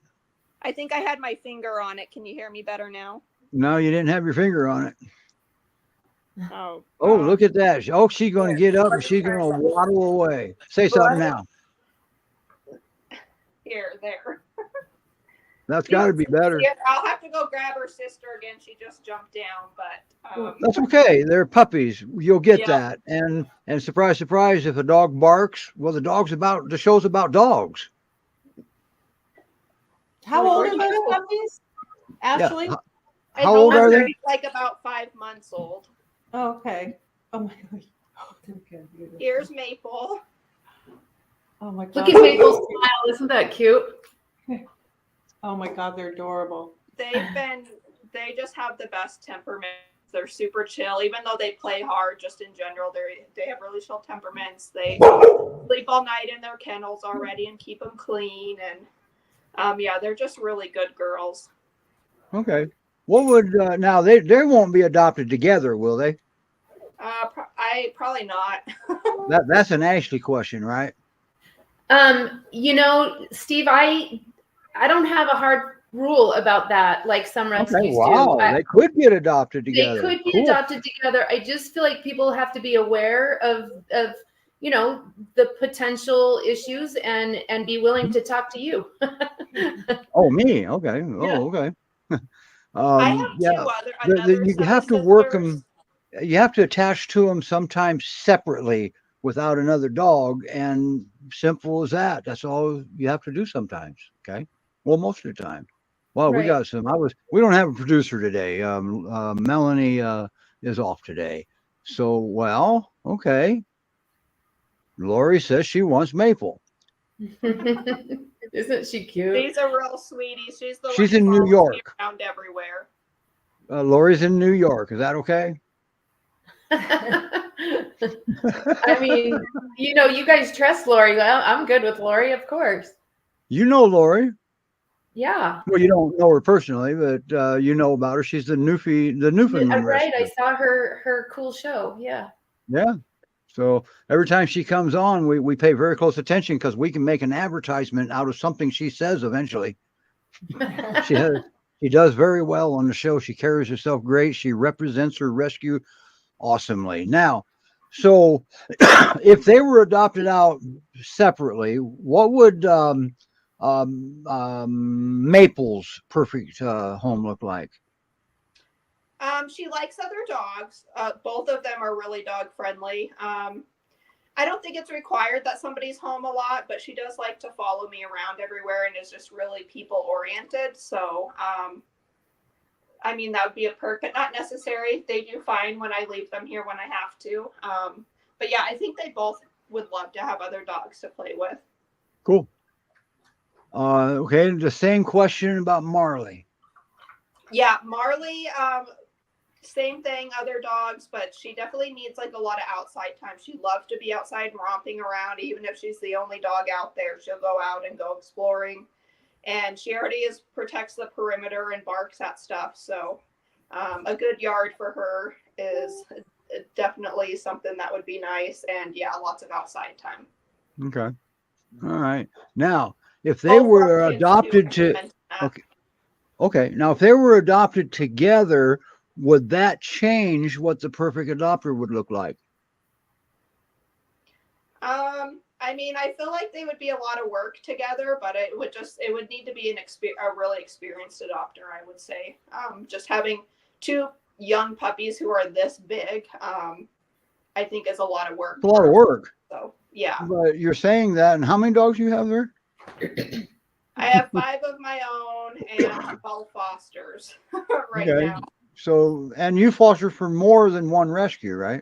I think I had my finger on it. Can you hear me better now? No, you didn't have your finger on it. Oh. Oh, look at that. Oh, she's going to Here, get up and let me she's turn going to something. waddle away. Say something now. Here, there. That's got to be better. Yeah, I'll have to go grab her sister again. She just jumped down, but That's okay. They're puppies. You'll get Yeah. that. And surprise, surprise, if a dog barks, well, the show's about dogs. How old are those puppies? Ashley? Yeah. I How don't old are know. they? like about 5 months old. Oh, okay. Oh my God. Oh, they're good. Beautiful. Here's Maple. Oh my God. Look at Maple's smile. Isn't that cute? Oh my God, they're adorable. They just have the best temperaments. They're super chill, even though they play hard. Just in general, they have really chill temperaments. They sleep all night in their kennels already and keep them clean. And yeah, they're just really good girls. Okay. What would now they won't be adopted together, will they? I probably not. That's an Ashley question, right? Steve, I don't have a hard rule about that, like some rescues Okay. Wow. do. They could get adopted They together. could be Cool. adopted together. I just feel like people have to be aware of the potential issues and be willing to talk to you. Oh, me. Okay. Yeah. Oh, okay. I have yeah. two other You set of have to work sisters. them. You have to attach to them sometimes separately without another dog, and simple as that. That's all you have to do sometimes. Okay. Well, most of the time. Well, we Right. got some. We don't have a producer today. Melanie is off today. So, well, okay. Lori says she wants Maple. Isn't she cute? She's a real sweetie. She's the She's one in who New follows me York. around everywhere. Lori's in New York. Is that okay? I mean, you guys trust Lori. Well, I'm good with Lori, of course. You know Lori. Yeah. Well, you don't know her personally, but you know about her. She's the Newfoundland Right. I rescue. saw her cool show. Yeah. Yeah. So every time she comes on, we pay very close attention because we can make an advertisement out of something she says eventually. She does very well on the show. She carries herself great. She represents her rescue awesomely. Now, so if they were adopted out separately, what would Maple's perfect home look like? She likes other dogs. Both of them are really dog friendly. I don't think it's required that somebody's home a lot, but she does like to follow me around everywhere and is just really people oriented. So, I mean, that would be a perk, but not necessary. They do fine when I leave them here when I have to. But yeah, I think they both would love to have other dogs to play with. Cool. Okay, the same question about Marley. Yeah, Marley, same thing, other dogs, but she definitely needs like a lot of outside time. She loves to be outside and romping around. Even if she's the only dog out there, she'll go out and go exploring. And she already protects the perimeter and barks at stuff. So A good yard for her is definitely something that would be nice. And yeah, lots of outside time. Okay. All right. Now, if they Both of were our kids, too, adopted are to, meant that. okay. Okay. Now, if they were adopted together, would that change what the perfect adopter would look like? I mean, I feel like they would be a lot of work together, but it would need to be a really experienced adopter, I would say. Just having two young puppies who are this big, I think is a lot of work. It's a lot of work. So yeah, But you're saying that, and how many dogs do you have there? I have 5 of my own and 12 fosters right Okay. now. So, and you foster for more than one rescue, right?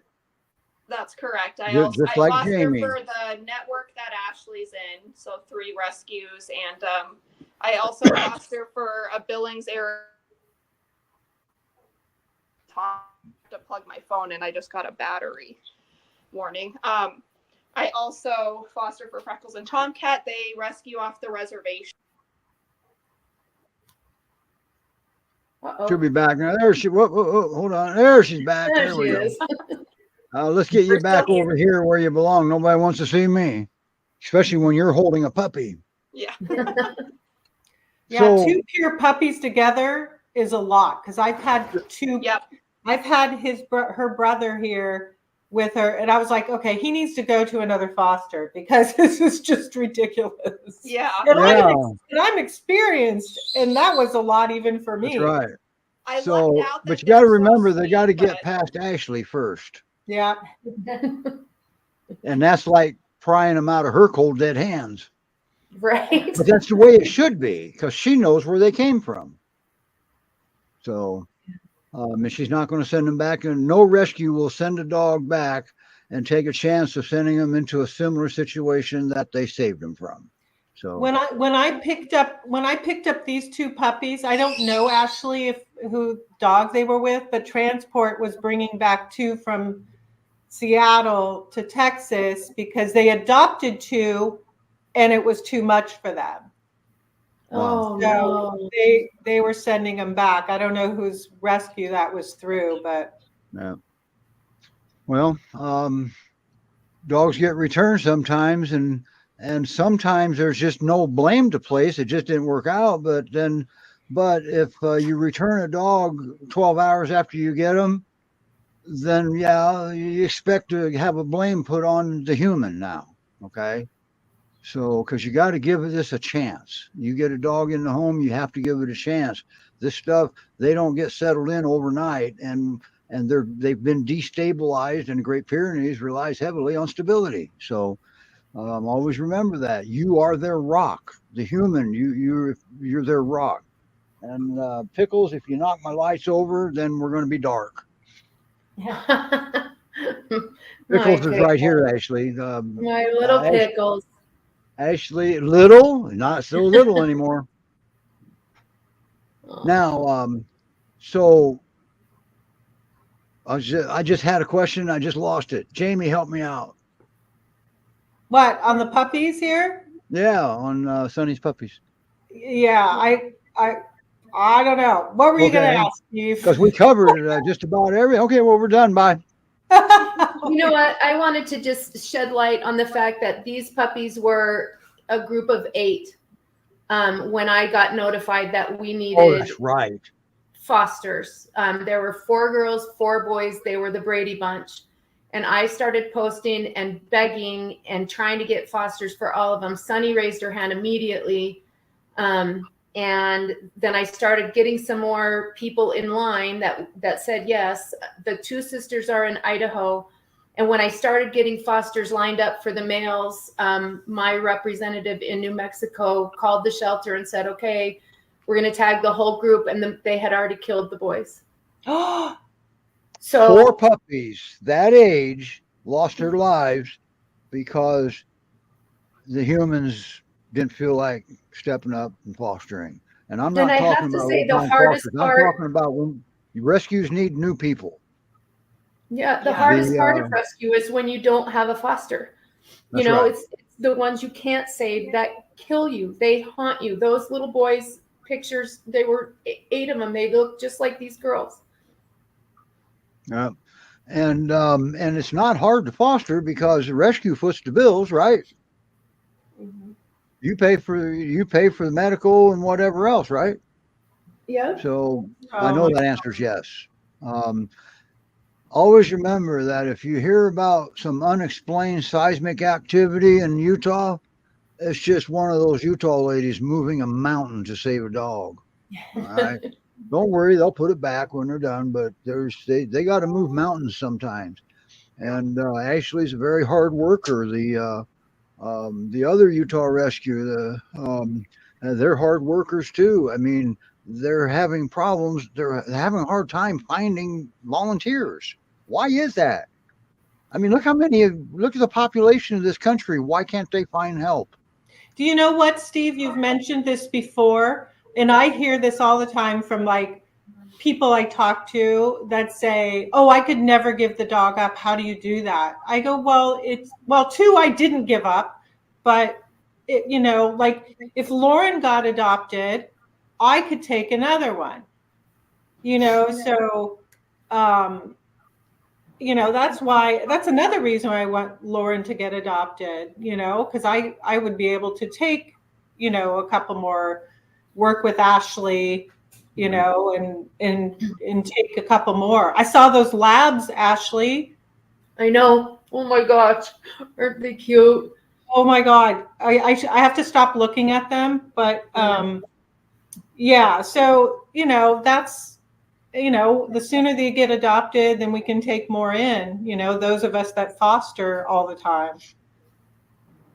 That's correct. I Just like foster Jamie. for the network that Ashley's in, so 3 rescues, and I also foster for a Billings area. To plug my phone, and I just got a battery warning. I also foster for Freckles and Tomcat. They rescue off the reservation. Uh-oh. She'll be back now. There she. Whoa, hold on. There she's back. There There she we go. is. Let's get you We're back still here. over here where you belong. Nobody wants to see me, especially when you're holding a puppy. Yeah. Yeah, So, two pure puppies together is a lot because I've had two. Yep. I've had her brother here with her, and I was like, okay, he needs to go to another foster because this is just ridiculous. Yeah. And, yeah, I'm experienced, and that was a lot even for me. that's right. I So, lucked out that but you got to they're so remember they sweet, got to get but- past Ashley first, Yeah. and that's like prying them out of her cold dead hands. Right. But that's the way it should be because she knows where they came from. So, and she's not going to send them back, and no rescue will send a dog back and take a chance of sending them into a similar situation that they saved them from. So, When I picked up these two puppies, I don't know Ashley who dog they were with, but Transport was bringing back 2 from Seattle to Texas because they adopted 2 and it was too much for them. Oh So no. they were sending them back. I don't know whose rescue that was through, but yeah. Well, dogs get returned sometimes, and sometimes there's just no blame to place. It just didn't work out. But if you return a dog 12 hours after you get them, then yeah, you expect to have a blame put on the human now. Okay. So, because you got to give this a chance. You get a dog in the home, you have to give it a chance. This stuff, they don't get settled in overnight, and they've been destabilized, and the Great Pyrenees relies heavily on stability. So, always remember that you are their rock. The human, you're their rock. And Pickles, if you knock my lights over, then we're going to be dark. Pickles is right here, Ashley. My little Pickles. Ashley, little, not so little anymore. Now, so I just had a question. I just lost it. Jamie, help me out. what on the puppies here? Yeah, on Sonny's puppies. Yeah, I don't know. What were you going to Okay. ask, Steve? Because we covered just about every. Okay, well, we're done. Bye. You know what? I wanted to just shed light on the fact that these puppies were a group of 8 when I got notified that we Oh, needed that's right. fosters. There were 4 girls, 4 boys. They were the Brady Bunch. And I started posting and begging and trying to get fosters for all of them. Sunny raised her hand immediately. And then I started getting some more people in line that said yes. The 2 sisters are in Idaho. And when I started getting fosters lined up for the males, my representative in New Mexico called the shelter and said, okay, we're going to tag the whole group. And they had already killed the boys. So 4 puppies that age lost their lives because the humans didn't feel like stepping up and fostering. And I'm not Then I have talking to about say the old-time hardest fosters. part- I'm talking about when rescues need new people. yeah, the Yeah. hardest part of rescue is when you don't have a foster. That's You know, right. it's the ones you can't save that kill you. They haunt you. Those little boys' pictures, they were 8 of them. They look just like these girls. Yeah. And it's not hard to foster because the rescue foots the bills, right? Mhm. You pay for the medical and whatever else, right? Yep. So I Oh know my that answer is yes. Um, always remember that if you hear about some unexplained seismic activity in Utah, it's just one of those Utah ladies moving a mountain to save a dog. All right. Don't worry, they'll put it back when they're done, but they got to move mountains sometimes. And Ashley's a very hard worker. The other Utah Rescue, they're hard workers too. I mean, they're having problems. They're having a hard time finding volunteers. Why is that? I mean, look at the population of this country. Why can't they find help? Do you know what, Steve? You've mentioned this before, and I hear this all the time from like people I talk to that say, "Oh, I could never give the dog up. How do you do that?" I go, "Well, two, I didn't give up, but like if Lauren got adopted, I could take another one, so um that's another reason why I want Lauren to get adopted, because I would be able to take, a couple more, work with Ashley, and take a couple more. I saw those labs, Ashley. I know. Oh my gosh. Aren't they cute? Oh my God. I have to stop looking at them, but yeah, so that's the sooner they get adopted, then we can take more in, those of us that foster all the time.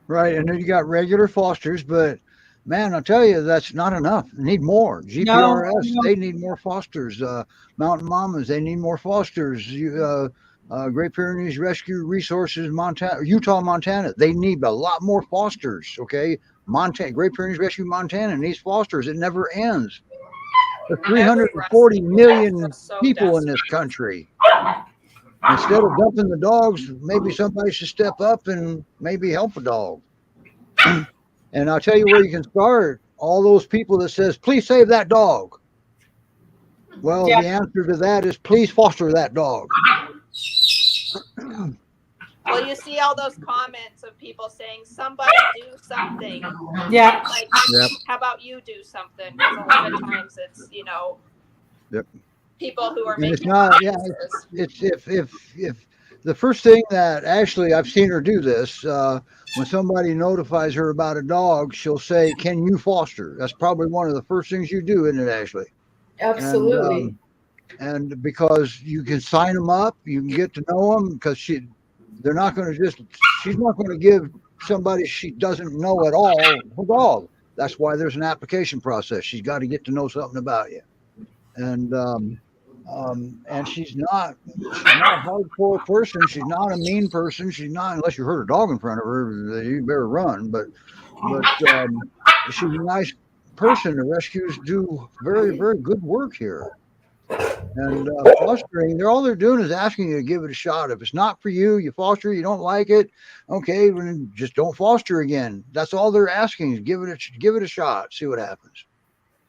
Right. And then you got regular fosters, but man, I'll tell you, that's not enough. Need more. No, GPRS, no. they need more fosters. Mountain Mamas, they need more fosters. Great Pyrenees Rescue Resources, Montana, Utah, Montana, they need a lot more fosters. Okay. Great Pyrenees Rescue Montana needs fosters. It never ends. There's Every 340 rescue is million just so people in desperate. this country. Instead of dumping the dogs, maybe somebody should step up and maybe help a dog. And I'll tell you where you can start. All those people that says, please save that dog. Well, Yeah, the answer to that is please foster that dog. Well, you see all those comments of people saying, somebody do something. yeah. Like, Yep. how about you do something? Because a lot of times it's, Yep. people who are And it's making not, yeah, promises. it's if the first thing that Ashley, I've seen her do this, when somebody notifies her about a dog, she'll say, can you foster? That's probably one of the first things you do, isn't it, Ashley? Absolutely. And because you can sign them up, you can get to know them because she's not going to give somebody she doesn't know at all a dog. That's why there's an application process. She's got to get to know something about you. And she's not a hardcore person. She's not a mean person. She's not, unless you hurt a dog in front of her, you better run. But she's a nice person. The rescues do very, very good work here. And fostering, all they're doing is asking you to give it a shot. If it's not for you, you foster, you don't like it, okay, then just don't foster again. That's all they're asking is give it a shot, see what happens.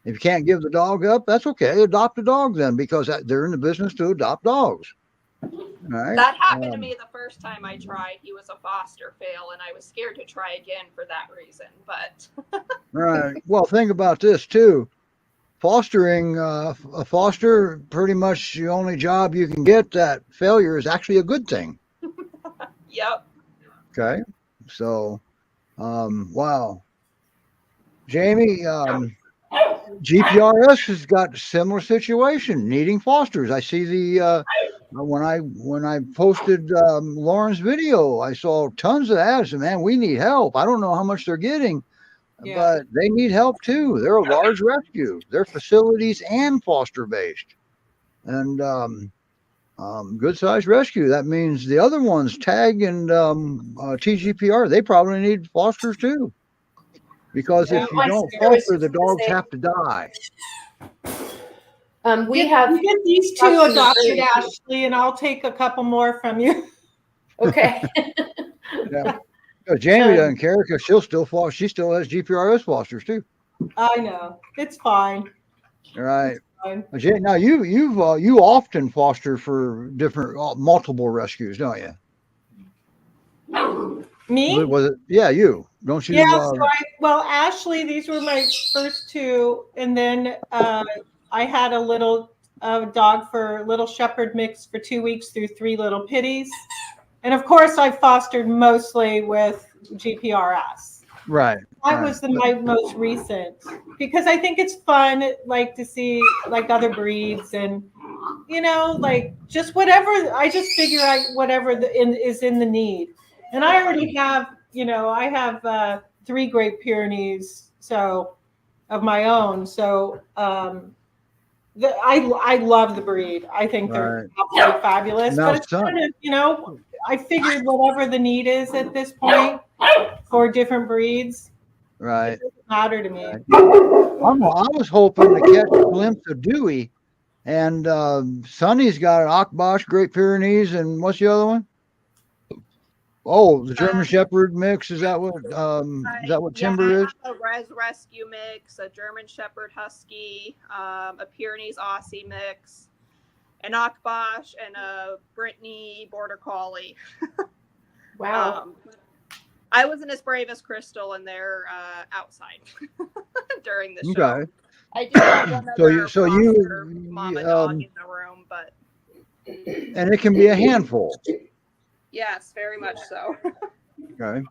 If you can't give the dog up, that's okay. Adopt a dog then, because they're in the business to adopt dogs. All right. That happened to me the first time I tried. He was a foster fail, and I was scared to try again for that reason. But Right. Well, think about this too. Fostering, a foster, pretty much the only job you can get that failure is actually a good thing. yep. Okay. So, wow. Jamie, GPRS has got a similar situation, needing fosters. I see when I posted Lauren's video, I saw tons of ads. And man, we need help. I don't know how much they're getting, Yeah. but they need help too. They're a large rescue. They're facilities and foster based, and good sized rescue. That means the other ones, TAG and TGPR, they probably need fosters too. Because if you don't foster, the dogs have to die. We have. You get these two fostering adopted, really- Ashley, and I'll take a couple more from you. Okay. Yeah. Jamie doesn't care because she'll still foster. She still has GPRS fosters too. I know. It's fine. All right. fine. Jay, now you often foster for different multiple rescues, don't you? Me? Was it? Yeah, you don't you? Yeah, well, Ashley, these were my first two, and then I had a little dog for little shepherd mix for 2 weeks through 3 little pitties, and of course, I fostered mostly with GPRS. right. That was my most recent because I think it's fun, like to see like other breeds and like just whatever. I just figure out whatever is in the need, and I already have. I have 3 Great Pyrenees, so of my own. So I love the breed. I think they're absolutely fabulous. Now, but it's kind of, I figured whatever the need is at this point for different breeds, right. it doesn't matter to me. Right. I was hoping to catch a glimpse of Dewey, and Sonny's got an Akbash, Great Pyrenees, and what's the other one? Oh, the German Shepherd mix. Is that what Timber is? I have a Rescue mix, a German Shepherd Husky, a Pyrenees Aussie mix, an Akbash, and a Brittany Border Collie. Wow. I wasn't as brave as Crystal, and they're outside during the show. Okay. I do have one other So you mama dog in the room, but and it can be a handful. yes, very much so. Okay.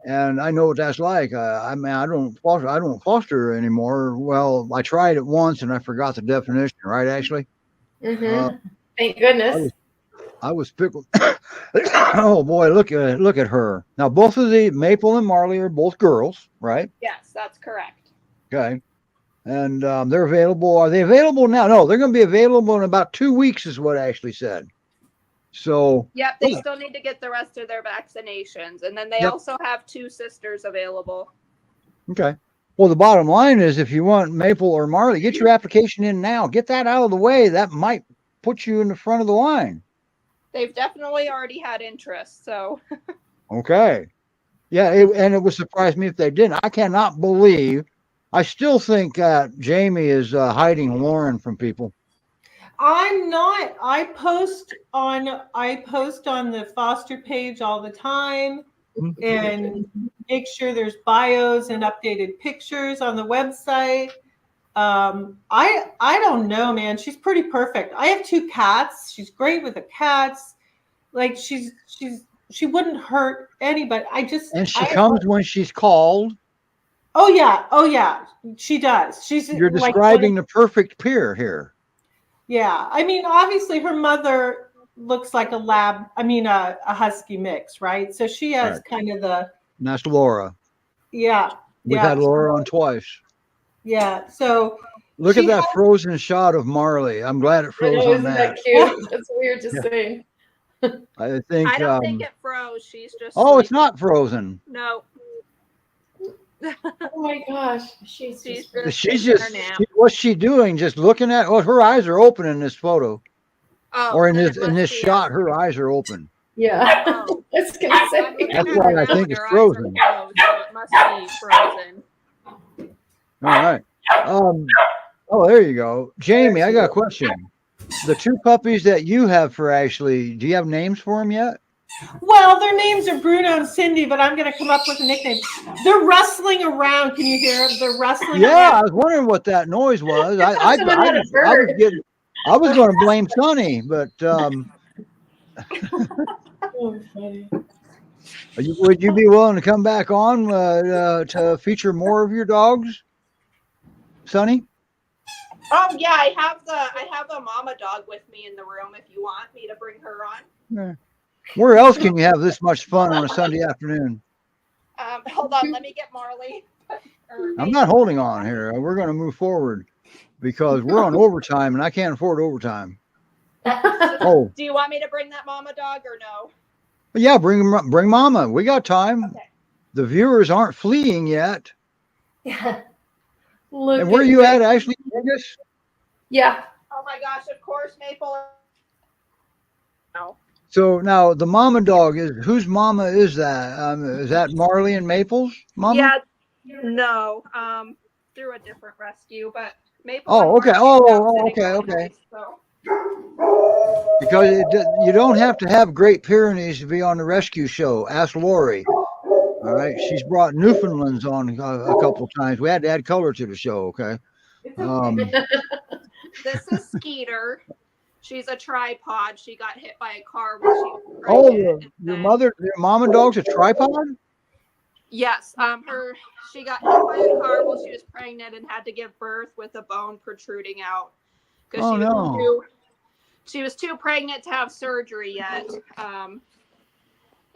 And I know what that's like. I mean, I don't foster anymore. Well, I tried it once and I forgot the definition. Right, Ashley? Thank goodness. I was pickled. Oh boy, look at her. Now, both of the Maple and Marley are both girls, right? Yes, that's correct. Okay. And they're available. Are they available now? No, they're going to be available in about 2 weeks, is what Ashley said. So. Yep, they still need to get the rest of their vaccinations, and then they also have 2 sisters available. Okay. Well, the bottom line is, if you want Maple or Marley, get your application in now. Get that out of the way. That might put you in the front of the line. They've definitely already had interest, so. Okay. Yeah, it would surprise me if they didn't. I cannot believe. I still think Jamie is hiding Lauren from people. I'm not. I post on the foster page all the time and make sure there's bios and updated pictures on the website. I don't know, man. She's pretty perfect. I have 2 cats. She's great with the cats. Like she wouldn't hurt anybody. And she comes when she's called. Oh yeah. She does. You're describing the perfect peer here. Yeah. I mean, obviously her mother looks like a husky mix, right? So she has kind of the. And that's Laura. Yeah. We've had Laura on twice. Yeah. So look at that frozen shot of Marley. I'm glad it froze on that. Cute? That's what we were just saying. I think. I don't think it froze. She's just. Oh, sleeping. It's not frozen. No. Oh my gosh, she's just what's she doing? Just looking at? Oh, her eyes are open in this photo. Oh, or in this shot, her eyes are open. Yeah, I was gonna say. That's why I think it's frozen. So it must be frozen. All right. Oh, there you go, Jamie. I got a question. The 2 puppies that you have for Ashley, do you have names for them yet? Well, their names are Bruno and Cindy, but I'm going to come up with a nickname. They're rustling around. Can you hear them? They're rustling around. Yeah, I was wondering what that noise was. I was going to blame Sonny, but would you be willing to come back on to feature more of your dogs, Sonny? Yeah, I have a mama dog with me in the room. If you want me to bring her on. Yeah. Where else can you have this much fun on a Sunday afternoon? Hold on, let me get Marley. I'm not holding on here. We're going to move forward because we're on overtime and I can't afford overtime. Oh. Do you want me to bring that mama dog or no? Yeah, bring Mama. We got time. Okay. The viewers aren't fleeing yet. Yeah. And where are you at, Ashley? Vegas? Yeah. Oh my gosh! Of course, Maple. No. So now the mama dog whose mama is that? Is that Marley and Maple's mama? Yeah. No. through a different rescue, but Maple. Oh, and okay. Marley Oh, ended up oh, sitting okay, really okay. nice, so. Because you don't have to have Great Pyrenees to be on the rescue show. Ask Lori. All right. She's brought Newfoundlands on a couple times. We had to add color to the show. Okay. It's okay. This is Skeeter. She's a tripod. She got hit by a car when she was Oh, pregnant. and your then- mom and dog's a tripod? Yes. She got hit by a car while she was pregnant and had to give birth with a bone protruding out because Oh, she was no. she was too pregnant to have surgery yet.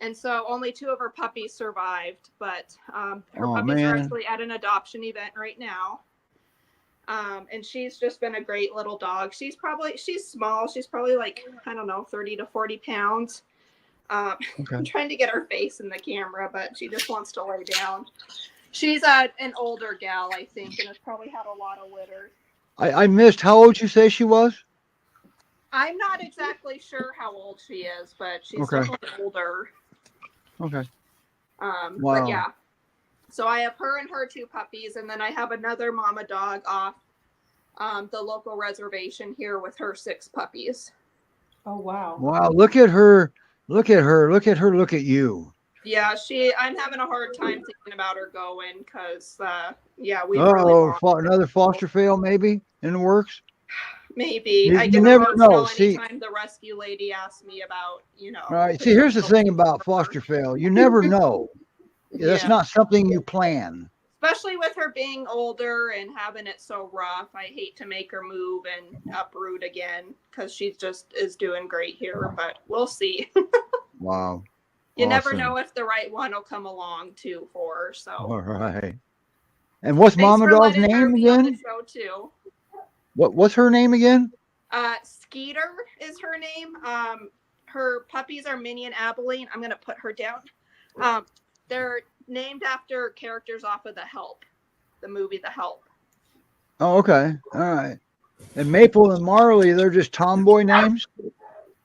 And so only 2 of her puppies survived, but her Oh, puppies man. are actually at an adoption event right now. And she's just been a great little dog. She's small. She's probably like, I don't know, 30 to 40 pounds. Okay. I'm trying to get her face in the camera, but she just wants to lay down. She's an older gal, I think, and has probably had a lot of litter. I missed. How old you say she was? I'm not exactly sure how old she is, but she's Okay. definitely older. Okay. Wow. But yeah. So I have her and her 2 puppies, and then I have another mama dog off the local reservation here with her 6 puppies. Oh wow. Wow. Look at her. Look at her. Look at her. Look at you. Yeah, I'm having a hard time thinking about her going because, we Oh, really want another foster fail maybe in the works. maybe. You I get never emotional know. See- anytime the rescue lady asks me about, All right. See, here's the thing about foster fail. You never know. That's Yeah. not something you plan. Especially with her being older and having it so rough. I hate to make her move and uproot again because she just is doing great here, but we'll see. Wow. You never Awesome. know if the right one will come along too for her. So All right. And what's thanks Mama for Dog's letting her name be on again? the show too. What's her name again? Skeeter is her name. Her puppies are Minnie and Abilene. I'm gonna put her down. They're named after characters off of The Help, the movie The Help. Oh, okay. All right. And Maple and Marley, they're just tomboy names?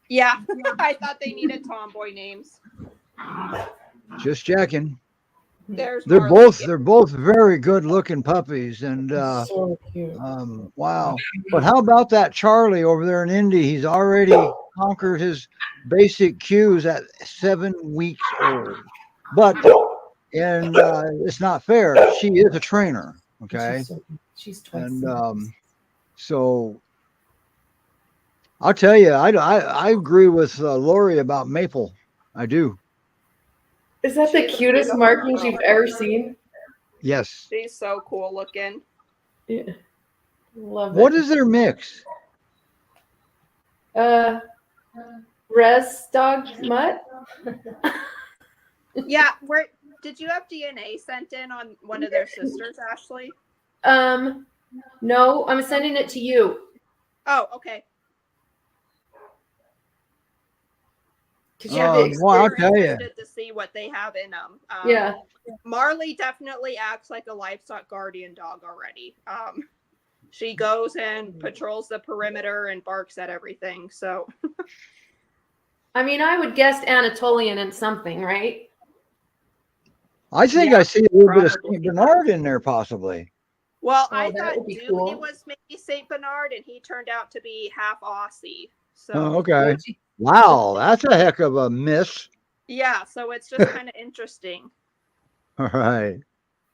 Yeah, I thought they needed tomboy names. Just checking. There's They're Marley. both very good looking puppies. And So cute. wow. But how about that Charlie over there in Indy? He's already conquered his basic cues at 7 weeks old. But it's not fair. She is a trainer. Okay. She's twice. And so I'll tell you, I agree with Lori about Maple. I do. Is that the cutest markings you've ever seen? Yes. She's so cool looking. Yeah. Love it. What is their mix? Res dog mutt? Yeah, did you have DNA sent in on one of their sisters, Ashley? No, I'm sending it to you. Oh, okay. 'Cause you have to Well, I'll experience- tell you. Interested to see what they have in them. Yeah. Marley definitely acts like a livestock guardian dog already. She goes and patrols the perimeter and barks at everything. So I mean, I would guess Anatolian in something, right? I think Yeah, I see a little bit of probably. St. Bernard in there, possibly. well, Oh, I that thought would be Dooney cool. was maybe Saint Bernard, and he turned out to be half Aussie. So Oh, okay. Wow, that's a heck of a miss. yeah, so it's just kind of interesting. All right.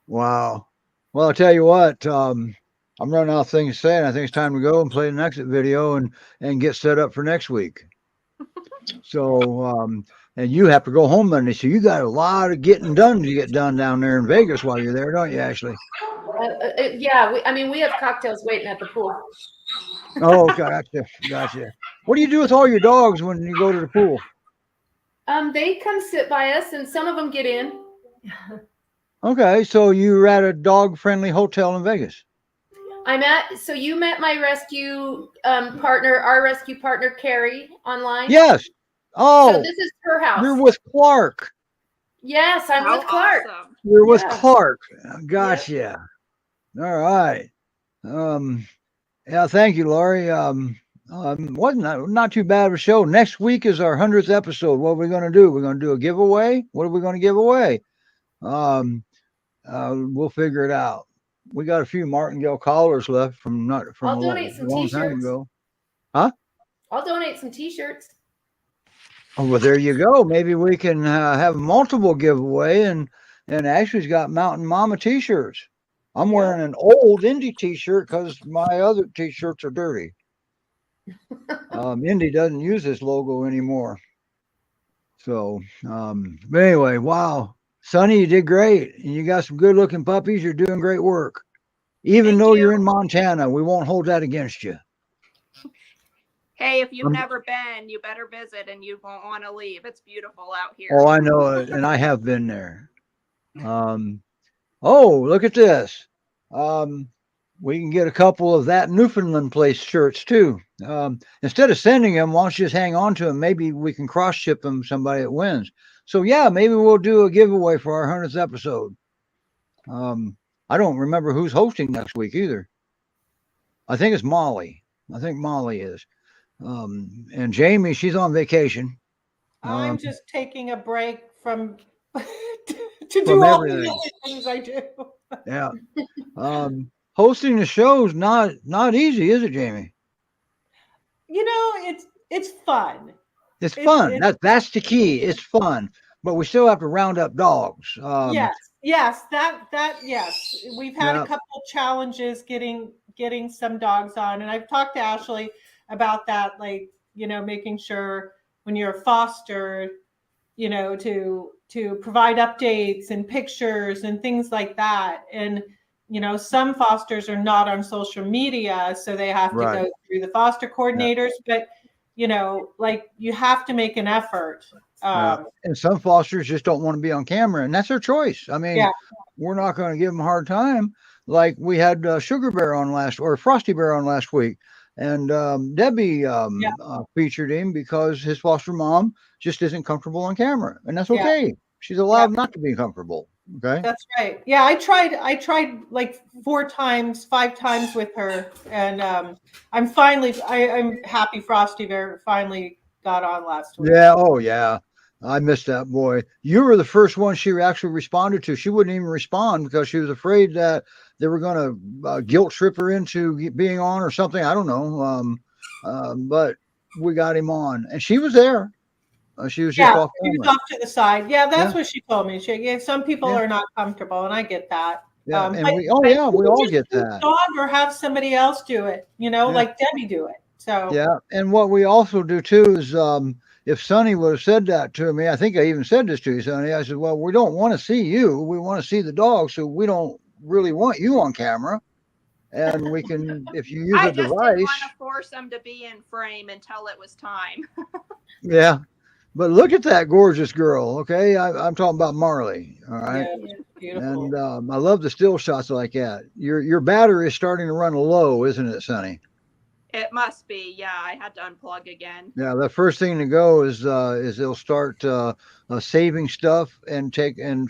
Wow. Well, I'll tell you what, I'm running out of things to say, and I think it's time to go and play the next video and get set up for next week. So, and you have to go home Monday, so you got a lot of getting done to get done down there in Vegas while you're there, don't you, Ashley? Yeah, we have cocktails waiting at the pool. Oh, gotcha. What do you do with all your dogs when you go to the pool? They come sit by us, and some of them get in. Okay, so you're at a dog-friendly hotel in Vegas. So you met my rescue partner, our rescue partner, Carrie, online? Yes. Oh, So this is her house. you're with Clark. Yes, I'm How with Clark. awesome. You're with Yeah. Clark. Gotcha. All right. Yeah, thank you, Lori. Wasn't not too bad of a show. Next week is our 100th episode. What are we going to do? We're going to do a giveaway. What are we going to give away? We'll figure it out. we got a few martingale collars left from I'll a donate some long time t-shirts. ago. I'll donate some t-shirts. Oh, well, there you go. Maybe we can have multiple giveaway, and Ashley's got Mountain Mama t-shirts. I'm Yeah. wearing an old Indy t-shirt because my other t-shirts are dirty. Indy doesn't use this logo anymore. So, but anyway, wow, Sonny, you did great, and you got some good-looking puppies. You're doing great work, even Thank though you're you. in Montana. We won't hold that against you. Hey, if you've Um, never been, you better visit and you won't want to leave. It's beautiful out here. Oh, I know it, and I have been there. Oh, look at this. We can get a couple of that Newfoundland place shirts too. Instead of sending them, why don't you just hang on to them? Maybe we can cross ship them to somebody that wins. So yeah, maybe we'll do a giveaway for our 100th episode. I don't remember who's hosting next week either. I think it's Molly. I think Molly is. And Jamie, she's on vacation. I'm just taking a break from to From do all the everything. other things I do. Yeah. Hosting the show's not easy, is it, Jamie? You know, it's fun. It's It's- fun. it's- That's the key. It's fun, but we still have to round up dogs. Yes, yes. We've had Yeah. a couple challenges getting some dogs on, and I've talked to Ashley about that, like, you know, making sure when you're a foster, you know, to provide updates and pictures and things like that. And, you know, some fosters are not on social media, so they have to Right. go through the foster coordinators, but, you know, like, you have to make an effort. And some fosters just don't want to be on camera, and that's their choice. I mean, Yeah. we're not going to give them a hard time. Like we had Sugar Bear on Frosty Bear on last week, and Debbie featured him because his foster mom just isn't comfortable on camera, and that's Yeah. okay. She's allowed not to be comfortable. Okay. That's right. Yeah, I tried like 5 times with her, and I'm happy Frosty Bear finally got on last week. Yeah. Oh, yeah. I missed that boy. You were the first one she actually responded to. She wouldn't even respond because she was afraid that they were going to guilt trip her into being on or something. I don't know. But we got him on, and she was there. She was just off He was camera. off to the side. Yeah, that's Yeah. what she told me. Some people are not comfortable, and I get that. Yeah, but and we all just get do the that. Dog or have somebody else do it. You know, Yeah. like Debbie do it. So Yeah, and what we also do too is if Sonny would have said that to me, I think I even said this to you, Sonny. I said, well, we don't want to see you. We want to see the dog, so we don't really want you on camera. And we can, if you use I a just didn't device, want to force them to be in frame until it was time. yeah. But look at that gorgeous girl, okay? I'm talking about Marley, all right? yeah, beautiful. And I love the still shots like that. Your battery is starting to run low, isn't it, Sonny? It must be. Yeah, I had to unplug again. Yeah, the first thing to go is they'll start saving stuff and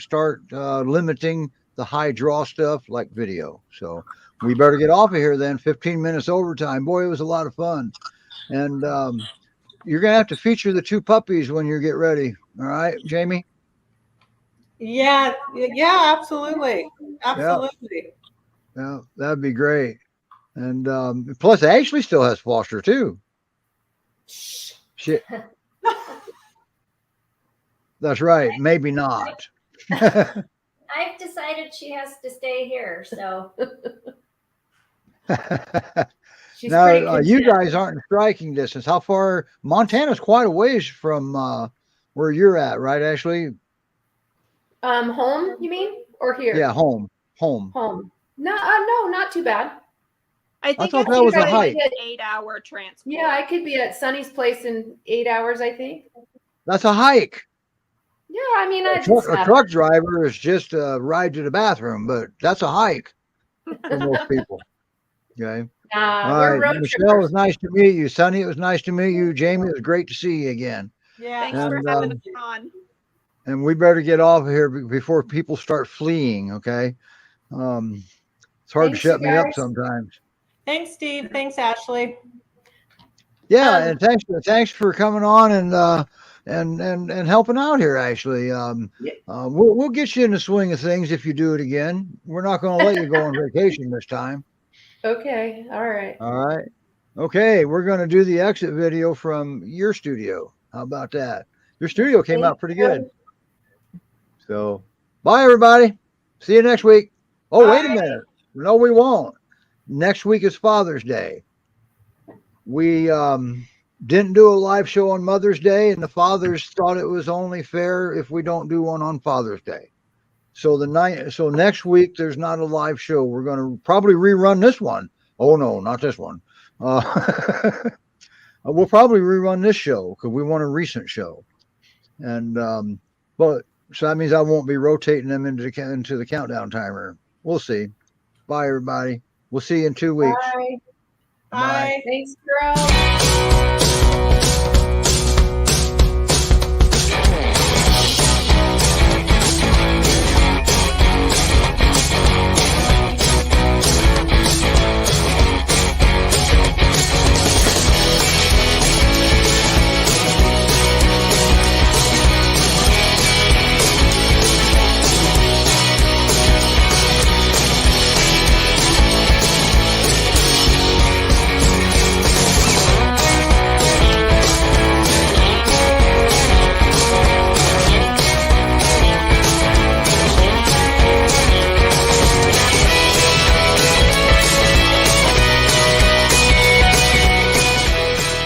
start limiting the high draw stuff like video. So we better get off of here then. 15 minutes overtime. Boy, it was a lot of fun. And you're gonna have to feature the 2 puppies when you get ready. All right, Jamie? Yeah, absolutely. Absolutely. Yeah, that'd be great. And plus Ashley still has foster too. Shit. That's right. Maybe not. I've decided she has to stay here, so She's Now, pretty you content. guys aren't in striking distance. How far? Montana's quite a ways from where you're at, right, Ashley? Home, you mean? Or here? Yeah, home. Home. No, no, not too bad. I think thought it's that was a usually hike. an 8-hour transport. Yeah, I could be at Sunny's place in 8 hours, I think. That's a hike. Yeah, I mean, A truck driver is just a ride to the bathroom, but that's a hike for most people. Okay. All we're right, road Michelle, it trippers. was nice to meet you. Sonny, it was nice to meet you. Jamie, it was great to see you again. Yeah. Thanks for And, having us on. And we better get off of here before people start fleeing. Okay. It's hard Thanks, to shut you me up guys. sometimes. Thanks, Steve. Thanks, Ashley. Yeah, Um, and thanks for coming on and and helping out here. Actually, we'll get you in the swing of things if you do it again. We're not going to let you go on vacation this time. Okay. All right. All right. Okay, we're going to do the exit video from your studio. How about that? Your studio came out pretty good. So, bye everybody. See you next week. Oh, wait a Bye. minute. No, we won't. Next week is Father's Day. We didn't do a live show on Mother's Day, and the fathers thought it was only fair if we don't do one on Father's Day. So next week there's not a live show. We're going to probably rerun this one. Oh no, not this one. We'll probably rerun this show because we want a recent show, and but so that means I won't be rotating them into the countdown timer. We'll see. Bye everybody. We'll see you in 2 weeks. Bye. Bye. Thanks, girl.